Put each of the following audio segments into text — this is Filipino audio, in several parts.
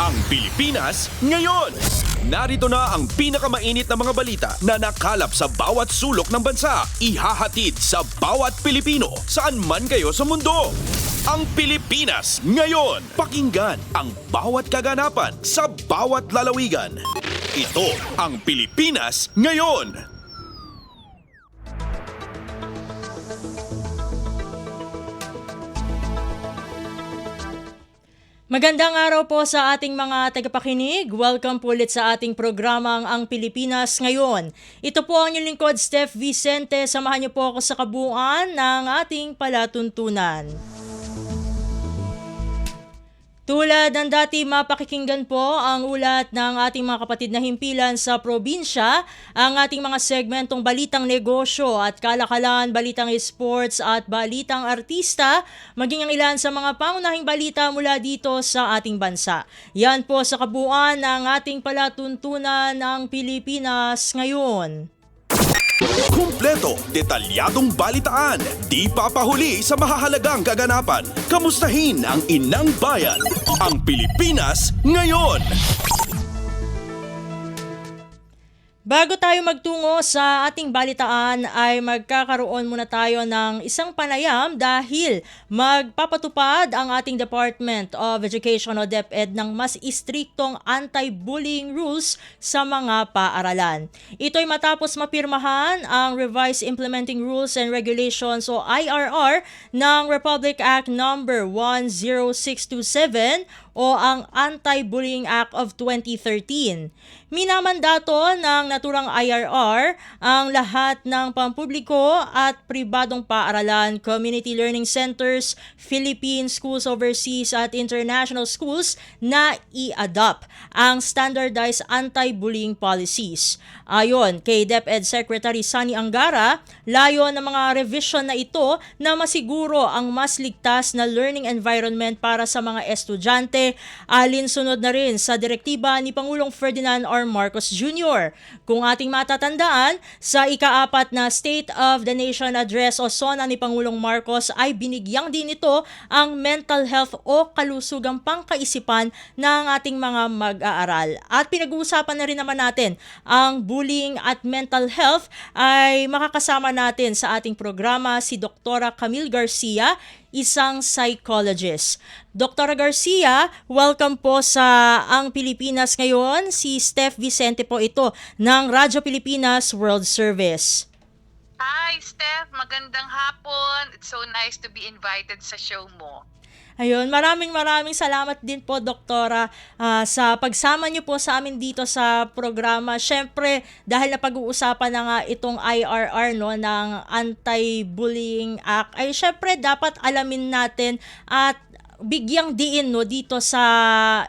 Ang Pilipinas ngayon. Narito na ang pinakamainit na mga balita na nakalap sa bawat sulok ng bansa. Ihahatid sa bawat Pilipino saan man kayo sa mundo. Ang Pilipinas ngayon. Pakinggan ang bawat kaganapan sa bawat lalawigan. Ito ang Pilipinas ngayon. Magandang araw po sa ating mga tagapakinig. Welcome po ulit sa ating programang Ang Pilipinas Ngayon. Ito po ang inyong lingkod, Steph Vicente. Samahan niyo po ako sa kabuuan ng ating palatuntunan. Tulad ng dati, mapakikinggan po ang ulat ng ating mga kapatid na himpilan sa probinsya, ang ating mga segmentong balitang negosyo at kalakalan, balitang sports at balitang artista, maging ang ilan sa mga pangunahing balita mula dito sa ating bansa. Yan po sa kabuuan ng ating palatuntunan ng Pilipinas ngayon. Kumpleto, detalyadong balitaan, di papahuli sa mahahalagang kaganapan. Kamustahin ang inang bayan, ang Pilipinas ngayon. Bago tayo magtungo sa ating balitaan ay magkakaroon muna tayo ng isang panayam dahil magpapatupad ang ating Department of Education o DepEd ng mas istriktong anti-bullying rules sa mga paaralan. Ito ay matapos mapirmahan ang Revised Implementing Rules and Regulations o IRR ng Republic Act No. 10627 o ang Anti-Bullying Act of 2013. Minamandato ng naturang IRR ang lahat ng pampubliko at pribadong paaralan, community learning centers, Philippine schools overseas at international schools na i-adopt ang standardized anti-bullying policies. Ayon kay DepEd Secretary Sunny Angara, layo ng mga revision na ito na masiguro ang mas ligtas na learning environment para sa mga estudyante, alinsunod na rin sa direktiba ni Pangulong Ferdinand R. Marcos Jr. Kung ating matatandaan, sa ika-4 na State of the Nation Address o SONA ni Pangulong Marcos ay binigyang din ito ang mental health o kalusugang pangkaisipan ng ating mga mag-aaral. At pinag-uusapan na rin naman natin ang bullying at mental health ay makakasama natin sa ating programa si Dr. Camille Garcia, isang psychologist. Dr. Garcia, welcome po sa Ang Pilipinas Ngayon. Si Steph Vicente po ito ng Radyo Pilipinas World Service. Hi, Steph. Magandang hapon. It's so nice to be invited sa show mo. Ayun, maraming salamat din po, Doktora, sa pagsama niyo po sa amin dito sa programa. Siyempre, dahil napag-uusapan na nga itong IRR no, ng Anti-Bullying Act, ay siyempre dapat alamin natin at bigyang diin no, dito sa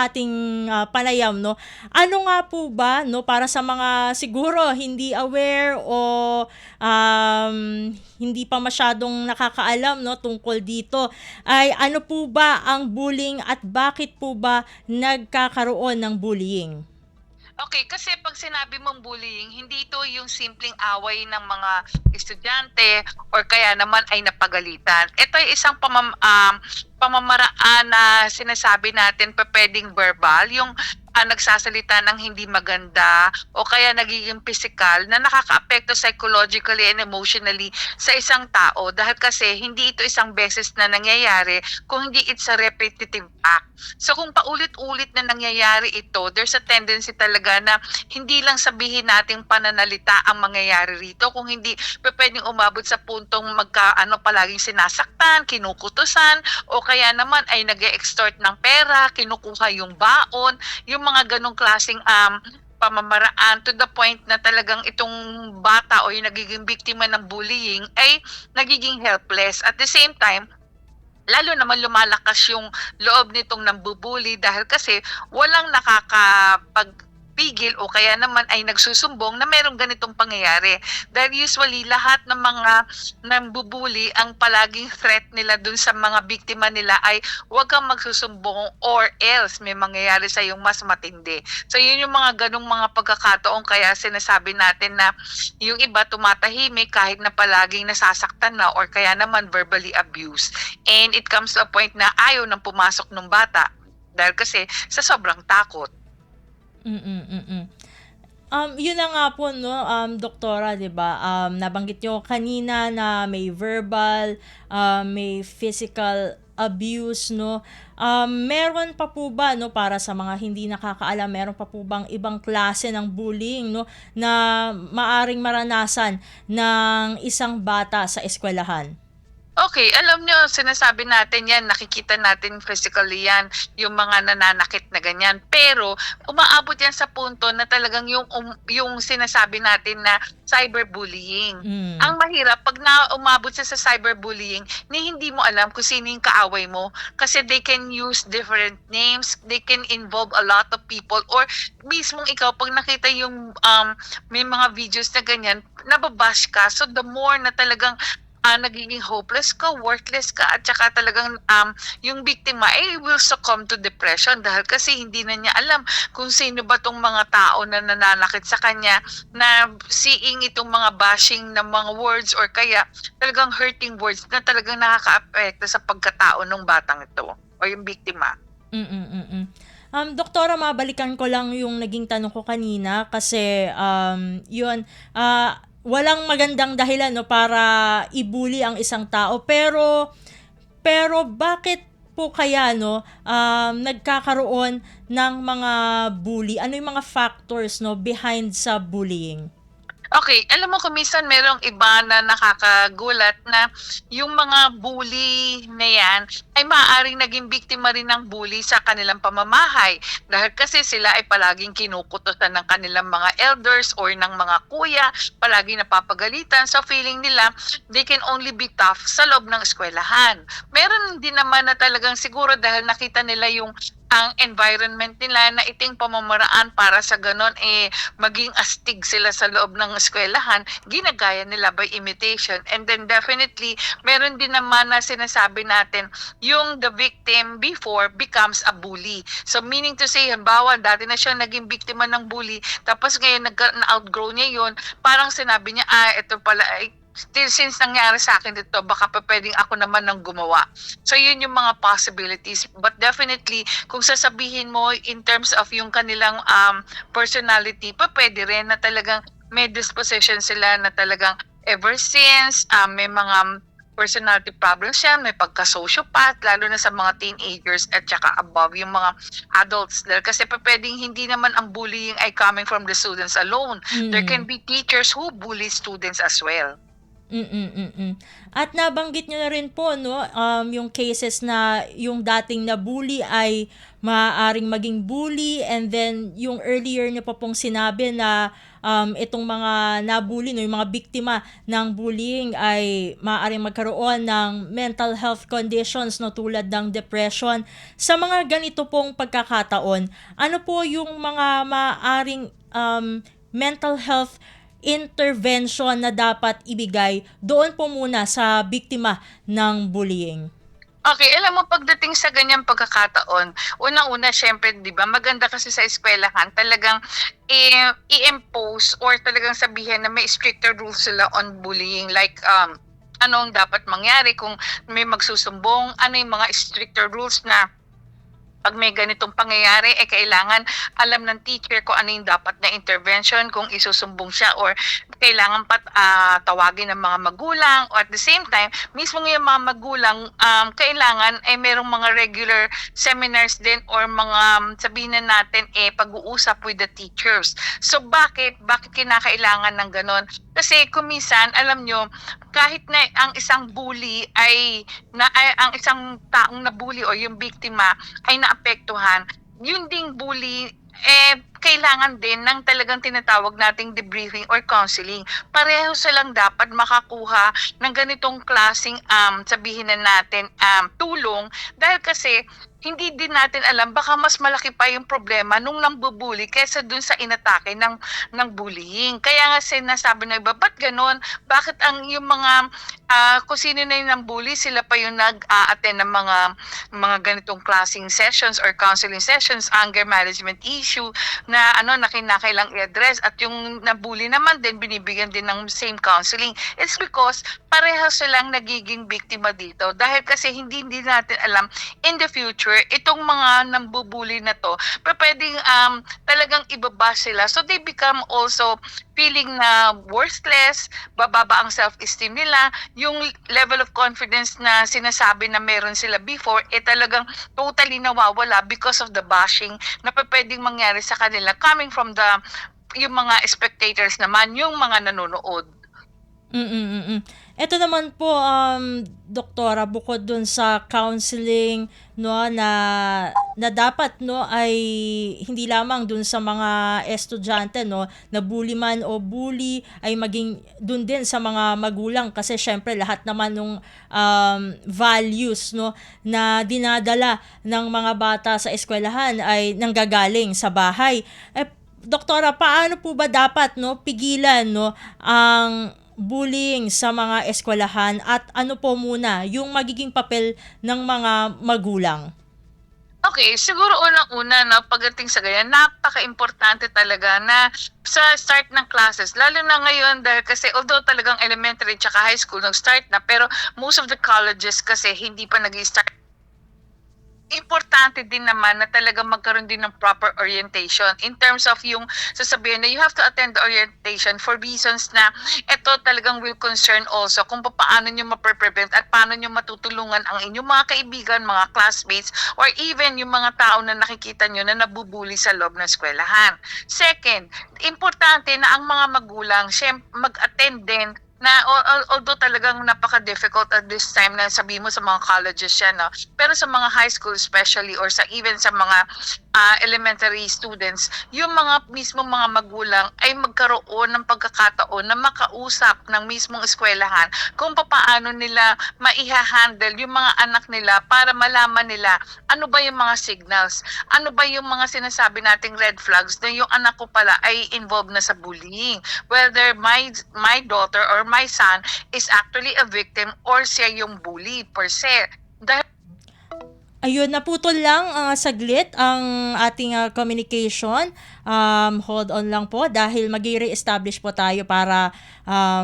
ating panayam, no. Ano nga po ba, no, para sa mga siguro hindi aware o hindi pa masyadong nakakaalam, no, tungkol dito, ay ano po ba ang bullying at bakit po ba nagkakaroon ng bullying? Okay, kasi pag sinabi mong bullying, hindi ito yung simpleng away ng mga estudyante or kaya naman ay napagalitan. Ito ay isang pamamaraan na sinasabi natin pwedeng verbal, yung nagsasalita ng hindi maganda o kaya nagiging physical na nakakaapekto psychologically and emotionally sa isang tao dahil kasi hindi ito isang beses na nangyayari kung hindi it's a repetitive act. So kung paulit-ulit na nangyayari ito, there's a tendency talaga na hindi lang sabihin nating pananalita ang mangyayari rito kung hindi pwedeng umabot sa puntong palaging sinasaktan, kinukutusan o kaya naman ay nag-e-extort ng pera, kinukuha yung baon, yung mga ganong klaseng pamamaraan to the point na talagang itong bata o yung nagiging biktima ng bullying ay nagiging helpless. At the same time, lalo naman lumalakas yung loob nitong nambubuli dahil kasi walang nakakapagpigil o kaya naman ay nagsusumbong na merong ganitong pangyayari. Dahil usually lahat ng mga nambubuli, ang palaging threat nila dun sa mga biktima nila ay huwag kang magsusumbong or else may mangyayari sa yung mas matindi. So yun yung mga ganong mga pagkakataon kaya sinasabi natin na yung iba tumatahimik kahit na palaging nasasaktan na or kaya naman verbally abused. And it comes to a point na ayaw nang pumasok ng bata dahil kasi sa sobrang takot. Yun na nga po, no, doktora, 'di ba? Nabanggit niyo kanina na may verbal, may physical abuse, no? Meron pa po ba, no, para sa mga hindi nakakaalam, meron pa po bang ibang klase ng bullying, no, na maaring maranasan ng isang bata sa eskwelahan? Okay, alam nyo, sinasabi natin yan, nakikita natin physically yan, yung mga nananakit na ganyan. Pero umaabot yan sa punto na talagang yung sinasabi natin na cyberbullying. Mm. Ang mahirap, pag umabot siya sa cyberbullying, ni hindi mo alam kung sino yung kaaway mo. Kasi they can use different names, they can involve a lot of people, or mismong ikaw, pag nakita yung may mga videos na ganyan, nababash ka. So the more na talagang nagiging hopeless ka, worthless ka, at saka talagang yung biktima ay will succumb to depression dahil kasi hindi na niya alam kung sino ba tong mga tao na nananakit sa kanya, na seeing itong mga bashing na mga words or kaya talagang hurting words na talagang nakaka-apekto sa pagkatao ng batang ito o yung biktima. Doktora, mabalikan ko lang yung naging tanong ko kanina kasi yun, walang magandang dahilan, no, para i-bully ang isang tao, pero bakit po kaya, no, nagkakaroon ng mga bully? Ano yung mga factors, no, behind sa bullying? Okay, alam mo kung minsan merong iba na nakakagulat na yung mga bully na yan ay maaaring naging biktima rin ng bully sa kanilang pamamahay. Dahil kasi sila ay palaging kinukutusan ng kanilang mga elders or ng mga kuya, palaging napapagalitan. So feeling nila, they can only be tough sa loob ng eskwelahan. Meron din naman na talagang siguro dahil nakita nila yung ang environment nila na iting pamamaraan para sa ganon maging astig sila sa loob ng eskwelahan, ginagaya nila by imitation. And then definitely, meron din naman na sinasabi natin, yung the victim before becomes a bully. So meaning to say, halimbawa, dati na siya naging biktima ng bully, tapos ngayon na-outgrow niya yun, parang sinabi niya, ito pala, still since nangyari sa akin dito, baka pa pwedeng ako naman nang gumawa. So yun yung mga possibilities. But definitely, kung sasabihin mo in terms of yung kanilang personality, pa pwede rin na talagang may disposition sila na talagang ever since may mga personality problems yan, may pagka-sociopath, lalo na sa mga teenagers at saka above yung mga adults. Dahil kasi pa pwedeng hindi naman ang bullying ay coming from the students alone. There can be teachers who bully students as well. At nabanggit nyo na rin po, no, yung cases na yung dating na bully ay maaaring maging bully, and then yung earlier nyo pa pong sinabi na itong mga nabully, no, yung mga biktima ng bullying ay maaaring magkaroon ng mental health conditions, no, tulad ng depression. Sa mga ganito pong pagkakataon, ano po yung mga maaaring mental health intervention na dapat ibigay doon po muna sa biktima ng bullying? Okay, alam mo, pagdating sa ganyang pagkakataon, unang-una, syempre, di ba, maganda kasi sa eskwelahan, talagang i-impose or talagang sabihin na may stricter rules sila on bullying, like, ano ang dapat mangyari kung may magsusumbong, ano yung mga stricter rules na pag may ganitong pangyayari, kailangan alam ng teacher kung ano yung dapat na intervention, kung isusumbong siya or kailangan tawagin ng mga magulang, or at the same time, mismo yung mga magulang, kailangan ay merong mga regular seminars din or mga sabihin na natin pag-uusap with the teachers. So bakit kinakailangan ng ganon? Kasi kumisan, alam nyo, kahit na ang isang bully ang isang taong nabully o yung biktima ay naapektuhan, yun ding bully kailangan din ng talagang tinatawag nating debriefing or counseling. Pareho silang dapat makakuha ng ganitong klaseng sabihin na natin tulong, dahil kasi hindi din natin alam, baka mas malaki pa yung problema nung nambubuli kaysa dun sa inatake ng bullying. Kaya nga sinasabi na iba, ba't ganon? Bakit yung mga kung sino na yung nambully, sila pa yung nag-attend ng mga ganitong klaseng sessions or counseling sessions, anger management issue na kinakailang i-address, at yung nabully naman din binibigyan din ng same counseling. It's because pareho silang nagiging biktima dito, dahil kasi hindi natin alam in the future occur, itong mga nambubuli na to, pwedeng talagang ibaba sila. So they become also feeling na worthless, bababa ang self-esteem nila, yung level of confidence na sinasabi na meron sila before, talagang totally nawawala because of the bashing na pwedeng mangyari sa kanila coming from yung mga spectators naman, yung mga nanonood. Ito naman po, doktora, bukod dun sa counseling, no, na dapat, no, ay hindi lamang dun sa mga estudyante, no, na bully man o bully, ay maging dun din sa mga magulang, kasi syempre lahat naman ng values, no, na dinadala ng mga bata sa eskwelahan ay nanggagaling sa bahay. Doktora, paano po ba dapat, no, pigilan, no, ang bullying sa mga eskwelahan, at ano po muna yung magiging papel ng mga magulang? Okay, siguro unang-una, no, pagdating sa ganyan, napaka-importante talaga na sa start ng classes, lalo na ngayon dahil kasi although talagang elementary tsaka high school nag-start na, pero most of the colleges kasi hindi pa nag-start. Importante din naman na talagang magkaroon din ng proper orientation in terms of yung sasabihin na you have to attend the orientation for reasons na ito talagang will concern also kung paano nyo ma-prevent at paano nyo matutulungan ang inyong mga kaibigan, mga classmates, or even yung mga tao na nakikita nyo na nabubuli sa loob ng eskwelahan. Second, importante na ang mga magulang mag-attend din na although talagang napaka-difficult at this time na sabihin mo sa mga colleges yan, no? Pero sa mga high school especially or even sa mga elementary students, yung mga mismong mga magulang ay magkaroon ng pagkakataon na makausap ng mismong eskwelahan kung paano nila maiha-handle yung mga anak nila para malaman nila ano ba yung mga signals, ano ba yung mga sinasabi nating red flags na yung anak ko pala ay involved na sa bullying. Whether my daughter or my son is actually a victim or siya yung bully per se. Ayun, naputol lang saglit ang ating communication. Hold on lang po dahil mag-re-establish po tayo para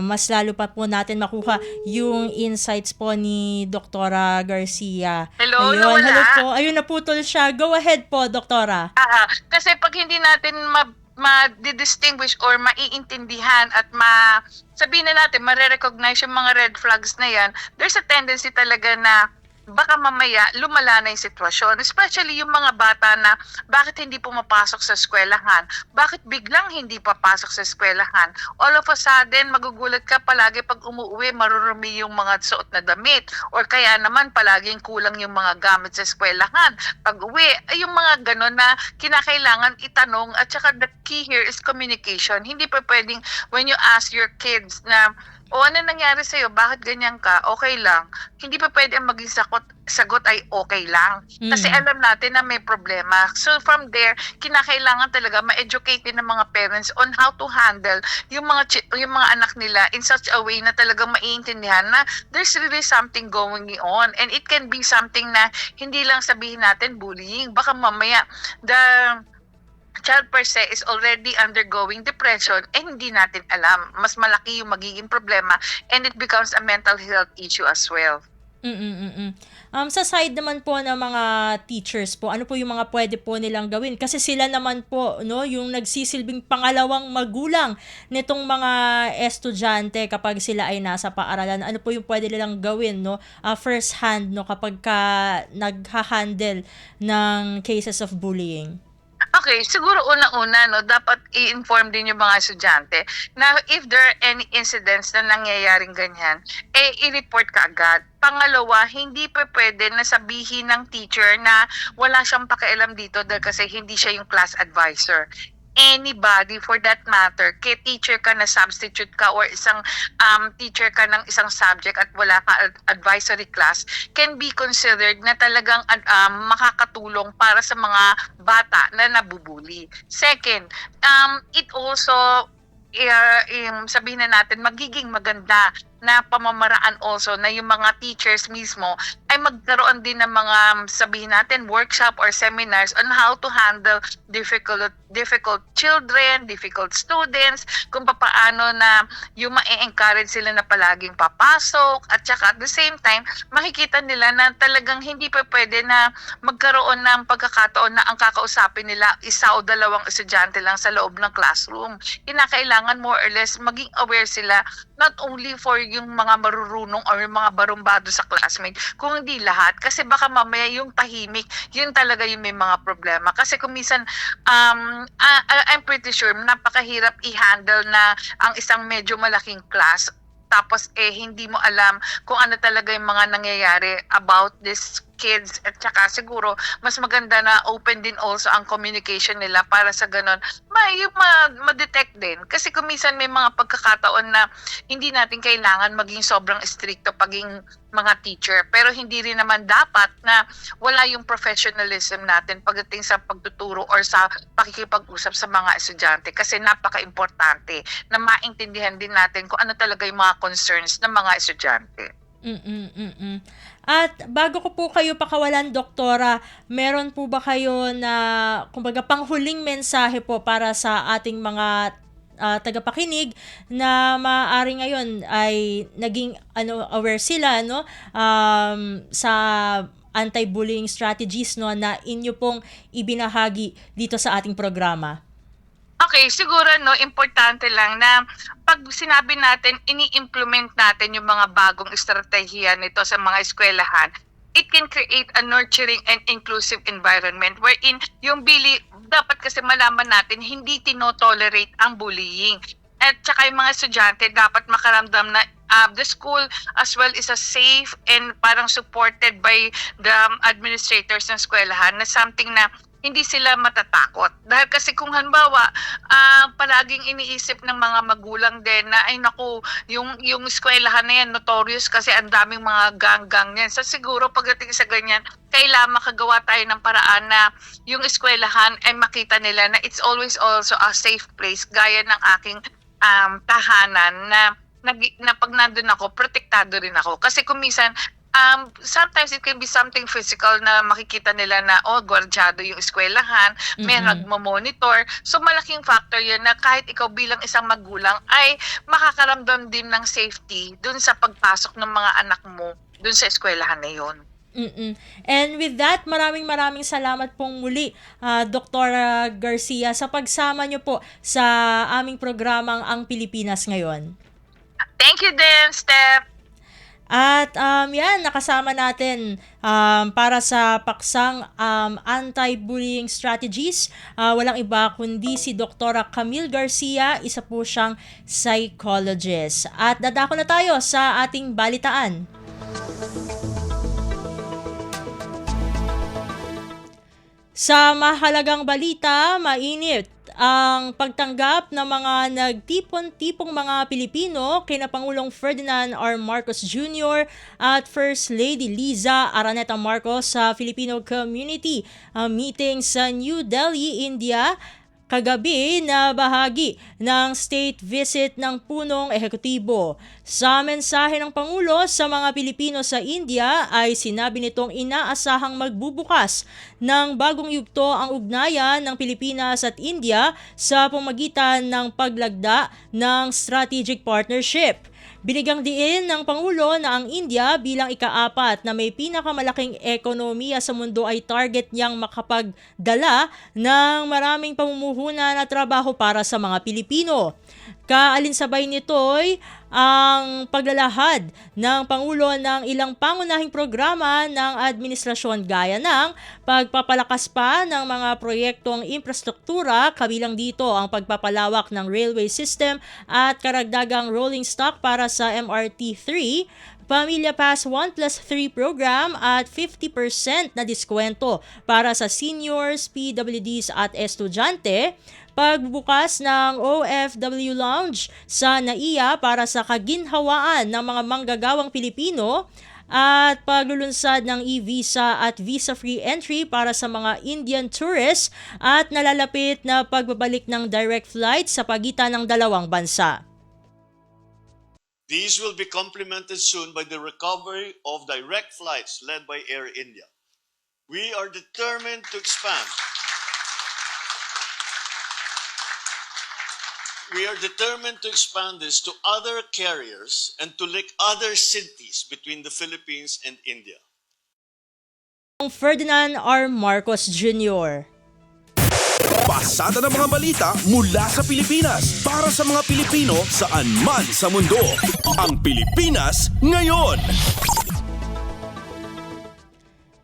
mas lalo pa po natin makuha yung insights po ni Doktora Garcia. Hello, ayun, nawala. hello po. Ayun, naputol siya. Go ahead po, Doktora. Kasi pag hindi natin ma-distinguish or maiintindihan at sabihin na natin, ma-recognize yung mga red flags na yan, there's a tendency talaga na baka mamaya lumala na yung sitwasyon. Especially yung mga bata na bakit hindi pumapasok sa eskwelahan? Bakit biglang hindi papasok sa eskwelahan? All of a sudden, magugulat ka palagi pag umuwi, marurumi yung mga suot na damit. Or kaya naman palaging kulang yung mga gamit sa eskwelahan. Pag uwi, ay yung mga ganon na kinakailangan itanong, at saka the key here is communication. Hindi pa pwedeng when you ask your kids na ano nangyari sa'yo? Bakit ganyan ka? Okay lang. Hindi pa pwede ang maging sagot ay okay lang. Kasi alam natin na may problema. So from there, kinakailangan talaga ma-educate din ng mga parents on how to handle yung mga anak nila in such a way na talagang maiintindihan na there's really something going on. And it can be something na hindi lang sabihin natin bullying. Baka mamaya child per se is already undergoing depression hindi natin alam. Mas malaki yung magiging problema and it becomes a mental health issue as well. Sa side naman po ng mga teachers po, ano po yung mga pwede po nilang gawin? Kasi sila naman po, no, yung nagsisilbing pangalawang magulang nitong mga estudyante kapag sila ay nasa paaralan. Ano po yung pwede nilang gawin, no? First hand, no, kapag nagha-handle ng cases of bullying? Okay, siguro una-una, no, dapat i-inform din yung mga estudyante na if there are any incidents na nangyayaring ganyan, i-report ka agad. Pangalawa, hindi pa pwede na sabihin ng teacher na wala siyang pakialam dito dahil kasi hindi siya yung class advisor. Anybody for that matter, kay teacher ka na substitute ka or isang teacher ka ng isang subject at wala ka advisory class, can be considered na talagang makakatulong para sa mga bata na nabubuli. Second, it also sabihin na natin, magiging maganda na pamamaraan also na yung mga teachers mismo ay magkaroon din ng mga sabihin natin workshop or seminars on how to handle difficult children, difficult students, kung paano na yung ma-encourage sila na palaging papasok at saka at the same time makikita nila na talagang hindi pa pwede na magkaroon ng pagkakataon na ang kakausapin nila isa o dalawang estudyante lang sa loob ng classroom. Kinakailangan more or less maging aware sila not only for yung mga marurunong or yung mga barumbado sa classmate, kung hindi lahat. Kasi baka mamaya yung tahimik, yun talaga yung may mga problema. Kasi kung minsan, I'm pretty sure, napakahirap i-handle na ang isang medyo malaking class tapos hindi mo alam kung ano talaga yung mga nangyayari about these kids at saka siguro mas maganda na open din also ang communication nila para sa ganun ma-detect din kasi kung minsan may mga pagkakataon na hindi natin kailangan maging sobrang stricto paging mga teacher pero hindi rin naman dapat na wala yung professionalism natin pagdating sa pagtuturo or sa pakikipag-usap sa mga estudyante kasi napaka-importante na maintindihan din natin kung ano talaga yung mga concerns ng mga estudyante. At bago ko po kayo pakawalan, Doktora, meron po ba kayo na, kumbaga, panghuling mensahe po para sa ating mga tagapakinig na maaari ngayon ay naging aware sila sa anti-bullying strategies na inyo pong ibinahagi dito sa ating programa? Okay, siguro importante lang na pag sinabi natin, ini-implement natin yung mga bagong estratehiya nito sa mga eskwelahan, it can create a nurturing and inclusive environment wherein yung dapat kasi malaman natin, hindi tinotolerate ang bullying. At saka yung mga estudyante dapat makaramdam na the school as well is a safe and parang supported by the administrators ng eskwelahan na something na hindi sila matatakot. Dahil kasi kung halimbawa, palaging iniisip ng mga magulang din na, ay naku, yung eskwelahan na yan, notorious kasi ang daming mga gang-gang yan. So siguro pagdating sa ganyan, kailangan makagawa tayo ng paraan na yung eskwelahan ay makita nila na it's always also a safe place, gaya ng aking tahanan na pag nandun ako, protektado rin ako. Kasi kung minsan, sometimes it can be something physical na makikita nila na gwardyado yung eskwelahan, may nagmo-monitor. So malaking factor yun na kahit ikaw bilang isang magulang ay makakaramdam din ng safety dun sa pagpasok ng mga anak mo dun sa eskwelahan na yun. And with that, maraming salamat pong muli, Dr. Garcia, sa pagsama nyo po sa aming programang Ang Pilipinas Ngayon. Thank you din, Steph. At nakasama natin para sa paksang anti-bullying strategies, walang iba kundi si Dr. Camille Garcia, isa po siyang psychologist. At dadako na tayo sa ating balitaan. Sa mahalagang balita, mainit ang pagtanggap ng mga nagtipon-tipong mga Pilipino kina Pangulong Ferdinand R. Marcos Jr. at First Lady Liza Araneta Marcos sa Filipino Community meeting sa New Delhi, India, kagabi na bahagi ng state visit ng punong ehekutibo. Sa mensahe ng Pangulo sa mga Pilipino sa India ay sinabi nitong inaasahang magbubukas ng bagong yugto ang ugnayan ng Pilipinas at India sa pamamagitan ng paglagda ng strategic partnership. Binigyang diin ng Pangulo na ang India bilang ika-4 na may pinakamalaking ekonomiya sa mundo ay target niyang makapagdala ng maraming pamumuhunan at trabaho para sa mga Pilipino. Kaalinsabay nito'y ang paglalahad ng Pangulo ng ilang pangunahing programa ng administrasyon gaya ng pagpapalakas pa ng mga proyektong infrastruktura, kabilang dito ang pagpapalawak ng railway system at karagdagang rolling stock para sa MRT-3, Pamilya Pass 1+3 program at 50% na diskwento para sa seniors, PWDs at estudyante, pagbubukas ng OFW Lounge sa NAIA para sa kaginhawaan ng mga manggagawang Pilipino, at paglulunsad ng e-visa at visa-free entry para sa mga Indian tourists at nalalapit na pagbabalik ng direct flight sa pagitan ng dalawang bansa. These will be complemented soon by the recovery of direct flights led by Air India. We are determined to expand. We are determined to expand this to other carriers and to link other cities between the Philippines and India. Ferdinand R. Marcos Jr. Pasada ng mga balita mula sa Pilipinas para sa mga Pilipino saan man sa mundo. Ang Pilipinas ngayon.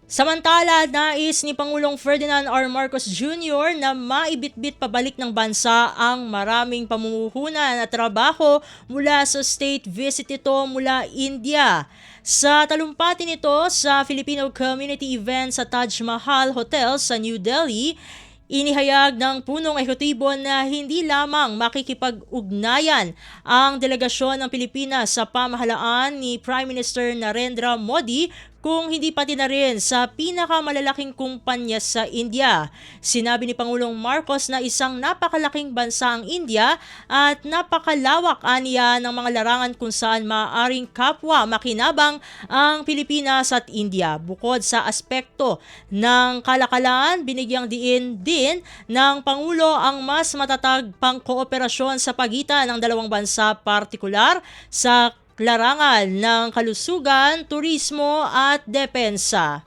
Samantala, nais ni Pangulong Ferdinand R. Marcos Jr. na maibitbit pabalik ng bansa ang maraming pamumuhunan at trabaho mula sa state visit ito mula India. Sa talumpati nito sa Filipino Community Event sa Taj Mahal Hotel sa New Delhi, inihayag ng punong ehekutibo na hindi lamang makikipag-ugnayan ang delegasyon ng Pilipinas sa pamahalaan ni Prime Minister Narendra Modi kung hindi pati na rin sa pinakamalalaking kumpanya sa India. Sinabi ni Pangulong Marcos na isang napakalaking bansa ang India at napakalawak aniya ng mga larangan kung saan maaaring kapwa makinabang ang Pilipinas at India. Bukod sa aspekto ng kalakalan, binigyang diin din ng Pangulo ang mas matatag pang kooperasyon sa pagitan ng dalawang bansa, partikular sa larangan ng kalusugan, turismo at depensa.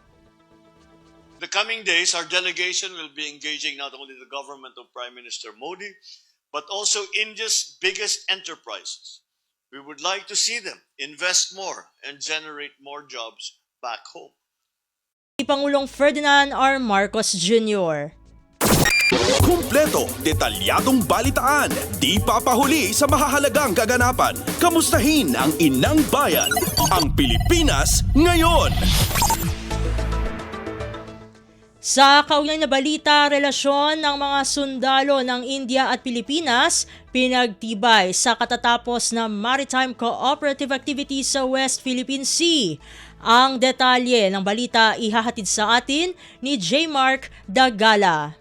The coming days, our delegation will be engaging not only the government of Prime Minister Modi, but also India's biggest enterprises. We would like to see them invest more and generate more jobs back home. Pangulong Ferdinand R. Marcos Jr. Kumpleto, detalyadong balitaan, di papahuli sa mahahalagang kaganapan. Kamustahin ang inang bayan, ang Pilipinas ngayon. Sa kaugnay na balita, relasyon ng mga sundalo ng India at Pilipinas pinagtibay sa katatapos na maritime cooperative activity sa West Philippine Sea. Ang detalye ng balita ihahatid sa atin ni J. Mark Dagala.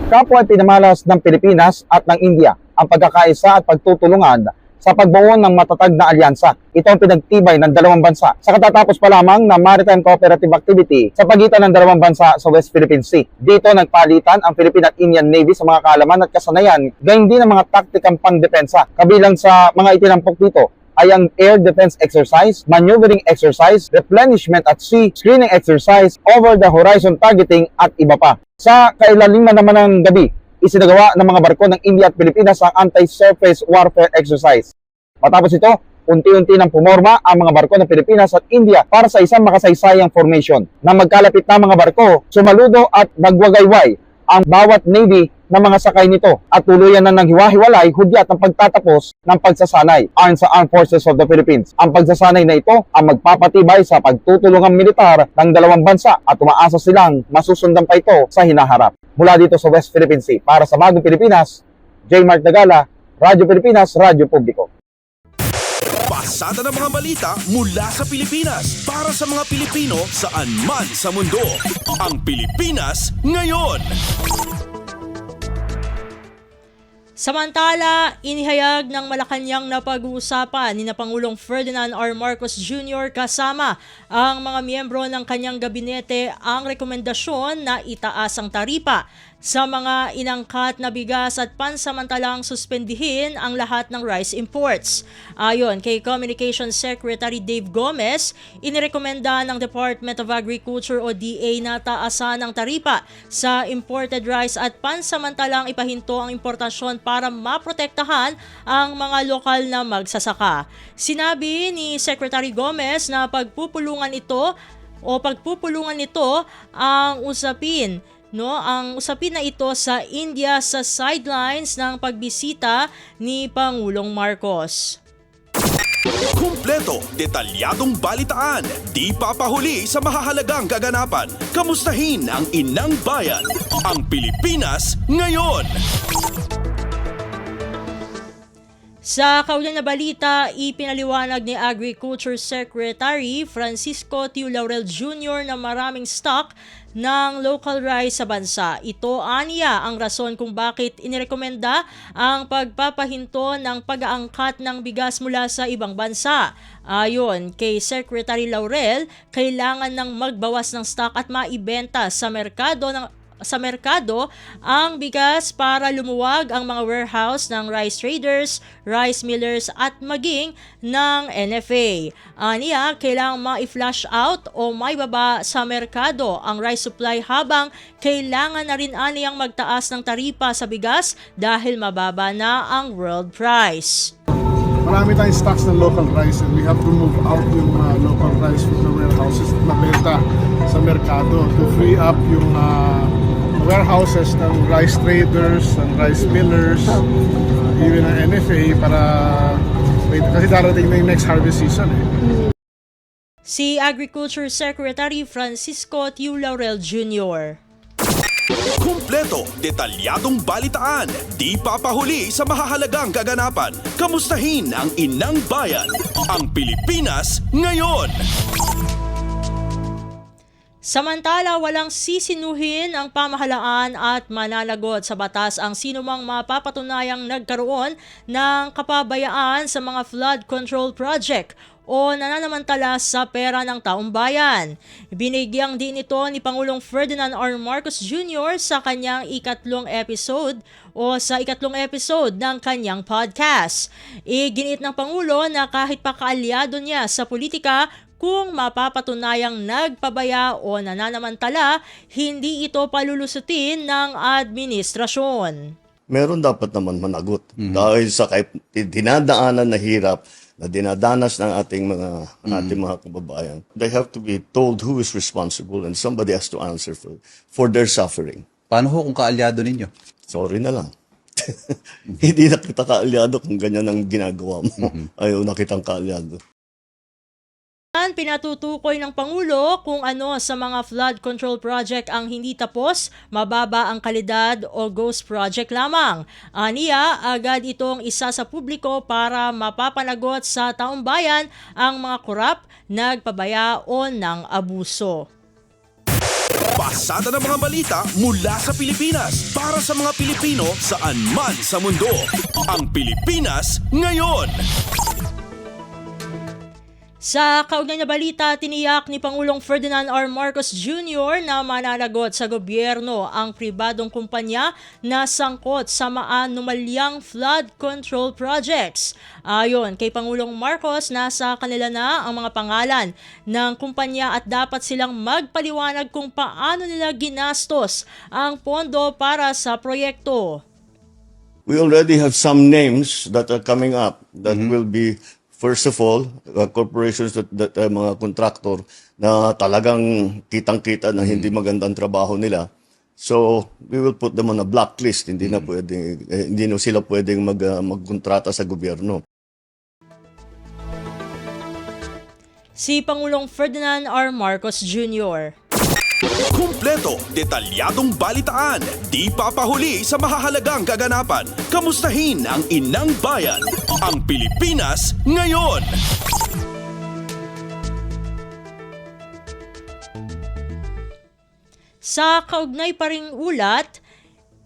Kapwa ay pinamalas ng Pilipinas at ng India ang pagkakaisa at pagtutulungan sa pagbuo ng matatag na alyansa. Ito ang pinagtibay ng dalawang bansa sa katatapos pa lamang na maritime cooperative activity sa pagitan ng dalawang bansa sa West Philippine Sea. Dito nagpalitan ang Philippine at Indian Navy sa mga kaalaman at kasanayan, gayon din ang mga taktikang pangdepensa. Kabilang sa mga itinampok dito ay ang air defense exercise, maneuvering exercise, replenishment at sea screening exercise, over the horizon targeting at iba pa. Sa kailaliman naman ng gabi, isinagawa ng mga barko ng India at Pilipinas ang anti-surface warfare exercise. Matapos ito, unti-unti nang pumorma ang mga barko ng Pilipinas at India para sa isang makasaysayang formation. Nang magkalapit na mga barko, sumaludo at nagwagayway ang bawat navy ng mga sakay nito at tuluyan na naghiwa-hiwalay hudyat ang pagtatapos ng pagsasanay ayon sa Armed Forces of the Philippines. Ang pagsasanay na ito ang magpapatibay sa pagtutulungang militar ng dalawang bansa at umaasa silang masusundan pa ito sa hinaharap. Mula dito sa West Philippine Sea, para sa Bagong Pilipinas, J. Mark Dagala, Radyo Pilipinas, Radyo Publiko. Pasada ng mga balita mula sa Pilipinas para sa mga Pilipino saan man sa mundo. Ang Pilipinas ngayon. Samantala, inihayag ng Malacanang na pag-uusapan ni na Pangulong Ferdinand R. Marcos Jr. kasama ang mga miyembro ng kanyang gabinete ang rekomendasyon na itaas ang taripa sa mga inangkat na bigas at pansamantalang suspendihin ang lahat ng rice imports. Ayon kay Communications Secretary Dave Gomez, inirekomenda ng Department of Agriculture o DA na taasan ang taripa sa imported rice at pansamantalang ipahinto ang importasyon para maprotektahan ang mga lokal na magsasaka. Sinabi ni Secretary Gomez na pagpupulungan nito ang usapin na ito sa India sa sidelines ng pagbisita ni Pangulong Marcos. Kumpleto, detalyadong balitaan, di papahuli sa mahahalagang kaganapan. Kamustahin ang inang bayan, ang Pilipinas ngayon. Sa kaugnay na balita, ipinaliwanag ni Agriculture Secretary Francisco Tiu Laurel Jr. na maraming stock ng local rice sa bansa. Ito aniya ang rason kung bakit inirekomenda ang pagpapahinto ng pag-aangkat ng bigas mula sa ibang bansa. Ayon kay Secretary Laurel, kailangan ng magbawas ng stock at maibenta sa merkado ang bigas para lumuwag ang mga warehouse ng rice traders, rice millers at maging ng NFA. Aniya, kailangang ma-flush out o maibaba sa merkado ang rice supply habang kailangan na rin aniyang magtaas ng taripa sa bigas dahil mababa na ang world price. Marami tayong stocks ng local rice and we have to move out yung local rice from the warehouses at mabenta sa merkado to free up yung warehouses ng rice traders, ng rice millers, even ng NFA kasi darating na yung next harvest season Si Agriculture Secretary Francisco Tiu Laurel Jr. Kumpleto, detalyadong balitaan, di papahuli sa mahahalagang kaganapan. Kamustahin ang inang bayan, ang Pilipinas ngayon. Samantala, walang sisinuhin ang pamahalaan at mananagot sa batas ang sinumang mapapatunayang nagkaroon ng kapabayaan sa mga flood control project o nananamantala sa pera ng taong bayan. Binigyang din ito ni Pangulong Ferdinand R. Marcos Jr. sa kanyang ikatlong episode ng kanyang podcast. Iginit ng Pangulo na kahit pa kaalyado niya sa politika, kung mapapatunayang nagpabaya o nananamantala, hindi ito palulusutin ng administrasyon. Meron dapat naman managot dahil sa dinadaanan na hirap na dinadanas ng ating mga kababayan. They have to be told who is responsible and somebody has to answer for their suffering. Paano ho kung kaalyado ninyo? Sorry na lang. Hindi na kita kaalyado kung ganyan ang ginagawa mo. Ayaw na kitang kaalyado. Pinatutukoy ng Pangulo kung ano sa mga flood control project ang hindi tapos, mababa ang kalidad o ghost project lamang. Aniya, agad itong isa sa publiko para mapapanagot sa taong bayan ang mga korap, nagpabaya o ng abuso. Pasada ng mga balita mula sa Pilipinas para sa mga Pilipino saan man sa mundo. Ang Pilipinas ngayon. Sa kaugnay na balita, tiniyak ni Pangulong Ferdinand R. Marcos Jr. na mananagot sa gobyerno ang pribadong kumpanya na sangkot sa maanumalyang flood control projects. Ayon kay Pangulong Marcos, nasa kanila na ang mga pangalan ng kumpanya at dapat silang magpaliwanag kung paano nila ginastos ang pondo para sa proyekto. We already have some names that are coming up that will be, first of all, corporations that mga contractor na talagang kitang-kita na hindi magandang trabaho nila. So, we will put them on a blacklist. Hindi na sila pwedeng magkontrata sa gobyerno. Si Pangulong Ferdinand R. Marcos Jr. Kumpleto, detalyadong balitaan, di papahuli sa mahahalagang kaganapan. Kamustahin ang inang bayan, ang Pilipinas ngayon. Sa kaugnay pa ring ulat,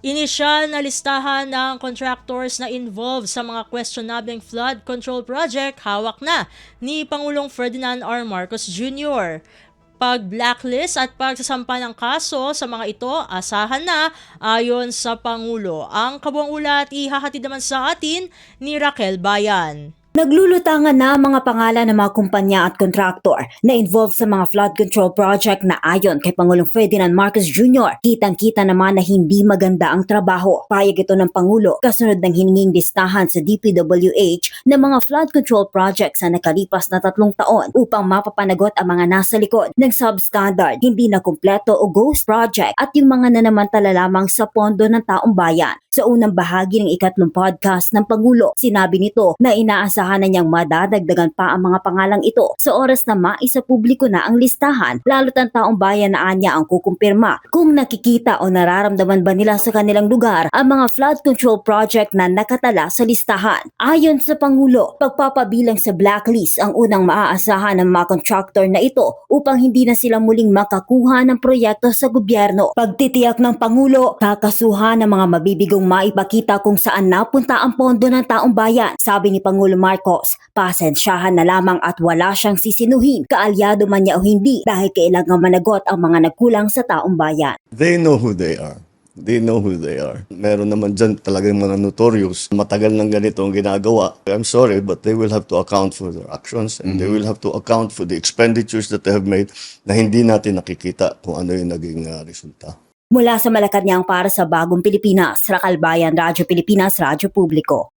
inisyal na listahan ng contractors na involved sa mga questionableng flood control project hawak na ni Pangulong Ferdinand R. Marcos Jr. Pag-blacklist at pagsasampa ng kaso sa mga ito, asahan na ayon sa Pangulo. Ang kabuang ulat ihahatid naman sa atin ni Raquel Bayan. Naglulutangan na ang mga pangalan ng mga kumpanya at kontraktor na involved sa mga flood control project na ayon kay Pangulong Ferdinand Marcos Jr. Kitang-kita naman na hindi maganda ang trabaho. Payag ito ng Pangulo kasunod ng hininging listahan sa DPWH ng mga flood control projects sa nakalipas na 3 taon upang mapapanagot ang mga nasa likod ng substandard, hindi na kumpleto o ghost project at yung mga nanamantala lamang sa pondo ng taong bayan. Sa unang bahagi ng ikatlong podcast ng Pangulo, sinabi nito na inaasahan na niyang madadagdagan pa ang mga pangalang ito sa oras na maisa publiko na ang listahan, lalo't ang taong bayan na anya ang kukumpirma kung nakikita o nararamdaman ba nila sa kanilang lugar ang mga flood control project na nakatala sa listahan. Ayon sa Pangulo, pagpapabilang sa blacklist ang unang maaasahan ng mga contractor na ito upang hindi na sila muling makakuha ng proyekto sa gobyerno. Pagtitiyak ng Pangulo, kakasuhan ng mga mabibigong maipakita kung saan napunta ang pondo ng taong bayan. Sabi ni Pangulo Marcos, pasensyahan na lamang at wala siyang sisinuhin, kaalyado man niya o hindi, dahil kailangan managot ang mga nagkulang sa taong bayan. They know who they are. They know who they are. Meron naman dyan talagang mga notorious. Matagal ng ganito ang ginagawa. I'm sorry, but they will have to account for their actions and they will have to account for the expenditures that they have made na hindi natin nakikita kung ano yung naging resulta. Mula sa Malacanang para sa Bagong Pilipinas, Rakalbayan, Radyo Pilipinas, Radyo Publiko.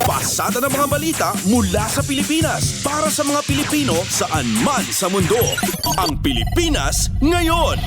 Pasada ng mga balita mula sa Pilipinas para sa mga Pilipino saan man sa mundo. Ang Pilipinas ngayon.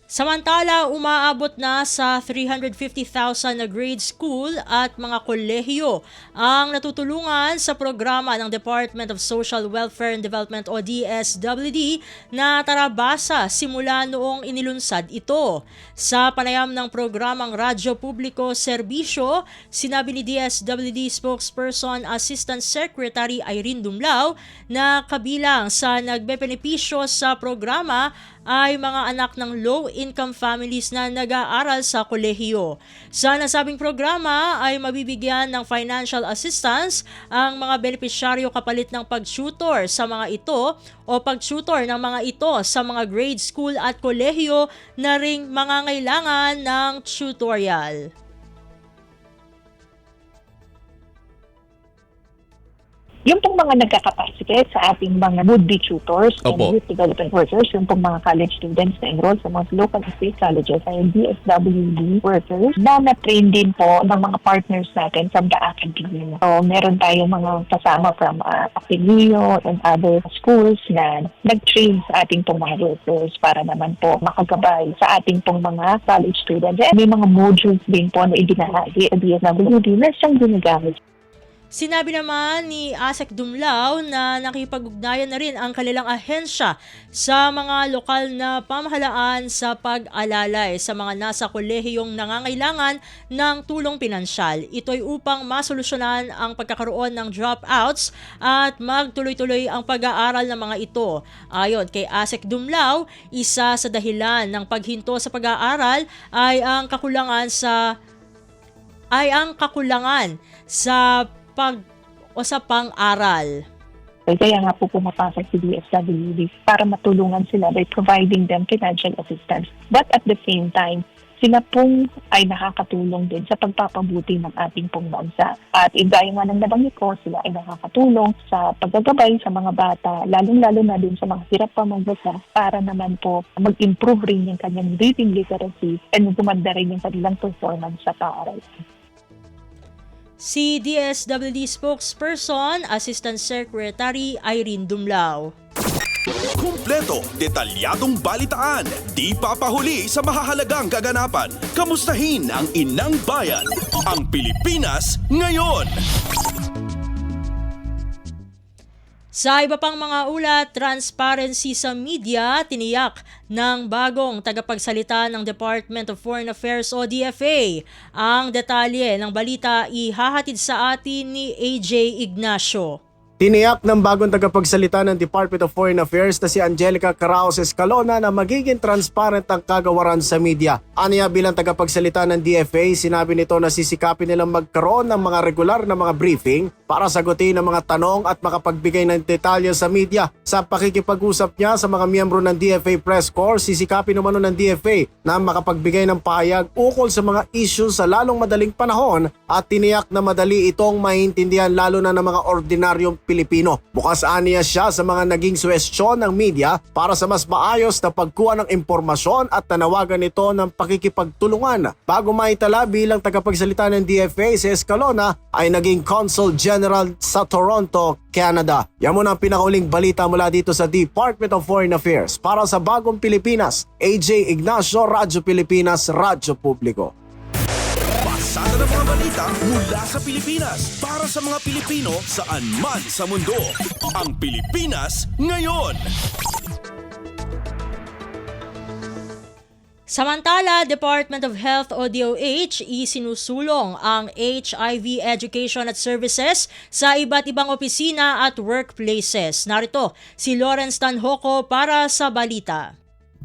Samantala, umaabot na sa 350,000 na grade school at mga kolehiyo ang natutulungan sa programa ng Department of Social Welfare and Development o DSWD na tarabasa simula noong inilunsad ito. Sa panayam ng programang Radyo Publiko Serbisyo, sinabi ni DSWD spokesperson Assistant Secretary Irene Dumlao na kabilang sa nagbebenepisyo sa programa ay mga anak ng low-income families na nag-aaral sa kolehiyo. Sa nasabing programa ay mabibigyan ng financial assistance ang mga benepisyaryo kapalit ng pag-tutor sa mga ito o pag-tutor ng mga ito sa mga grade school at kolehiyo na ring mangangailangan ng tutorial. Yung pong mga nagkakapasite sa ating mga would-be tutors and youth development workers, yung pong mga college students na enroll sa mga local and state colleges ay DSWD workers na na-train din po ng mga partners natin from the academia. So, meron tayong mga kasama from Ateneo and other schools na nag-train sa ating pong mga workers para naman po makagabay sa ating pong mga college students. And may mga modules din po na ibinahagi sa DSWD na siyang ginagamit. Sinabi naman ni Asek Dumlao na nakipag-ugnayan na rin ang kanilang ahensya sa mga lokal na pamahalaan sa pag-alalay sa mga nasa kolehiyong nangangailangan ng tulong pinansyal. Ito'y upang masolusyonan ang pagkakaroon ng dropouts at magtuloy-tuloy ang pag-aaral ng mga ito. Ayon kay Asek Dumlao, isa sa dahilan ng paghinto sa pag-aaral ay ang kakulangan sa pang-aral. Kaya nga po pumapasok si DSWD para matulungan sila by providing them financial assistance. But at the same time, sila pong ay nakakatulong din sa pagpapabuti ng ating pong bansa. At gaya nga ng nabanggit ko, sila ay nakakatulong sa paggagabay sa mga bata, lalong-lalo na din sa mga hirap pa magbasa para naman po mag-improve rin yung kanyang reading literacy and gumanda rin yung kanilang performance sa pag-aaral. Si DSWD spokesperson, Assistant Secretary Irene Dumlao. Kumpleto, detalyadong balitaan, di papahuli sa mahahalagang kaganapan. Kamustahin ang inang bayan, ang Pilipinas ngayon. Sa iba pang mga ulat, transparency sa media, tiniyak ng bagong tagapagsalita ng Department of Foreign Affairs o DFA. Ang detalye ng balita ihahatid sa atin ni AJ Ignacio. Tiniyak ng bagong tagapagsalita ng Department of Foreign Affairs na si Angelica Caraos Escalona na magiging transparent ang kagawaran sa media. Aniya bilang tagapagsalita ng DFA, sinabi nito na sisikapin nilang magkaroon ng mga regular na mga briefing para sagutin ang mga tanong at makapagbigay ng detalye sa media. Sa pakikipag-usap niya sa mga miyembro ng DFA Press Corps, sisikapin naman ng DFA na makapagbigay ng pahayag ukol sa mga issues sa lalong madaling panahon at tiniyak na madali itong maintindihan lalo na ng mga ordinaryong Pilipino. Bukas aniya siya sa mga naging suwestyon ng media para sa mas maayos na pagkuha ng impormasyon at tanawagan ito ng pakikipagtulungan. Bago maitala bilang tagapagsalita ng DFA, si Escalona ay naging Consul General General sa Toronto, Canada. Yan muna ang pinakauling balita mula dito sa Department of Foreign Affairs. Para sa Bagong Pilipinas, AJ Ignacio, Radyo Pilipinas, Radyo Publiko. Pasada ng mga balita mula sa Pilipinas para sa mga Pilipino saan man sa mundo. Ang Pilipinas ngayon. Samantala, Department of Health o DOH isinusulong ang HIV education at services sa iba't ibang opisina at workplaces. Narito si Lawrence Tanhoco para sa balita.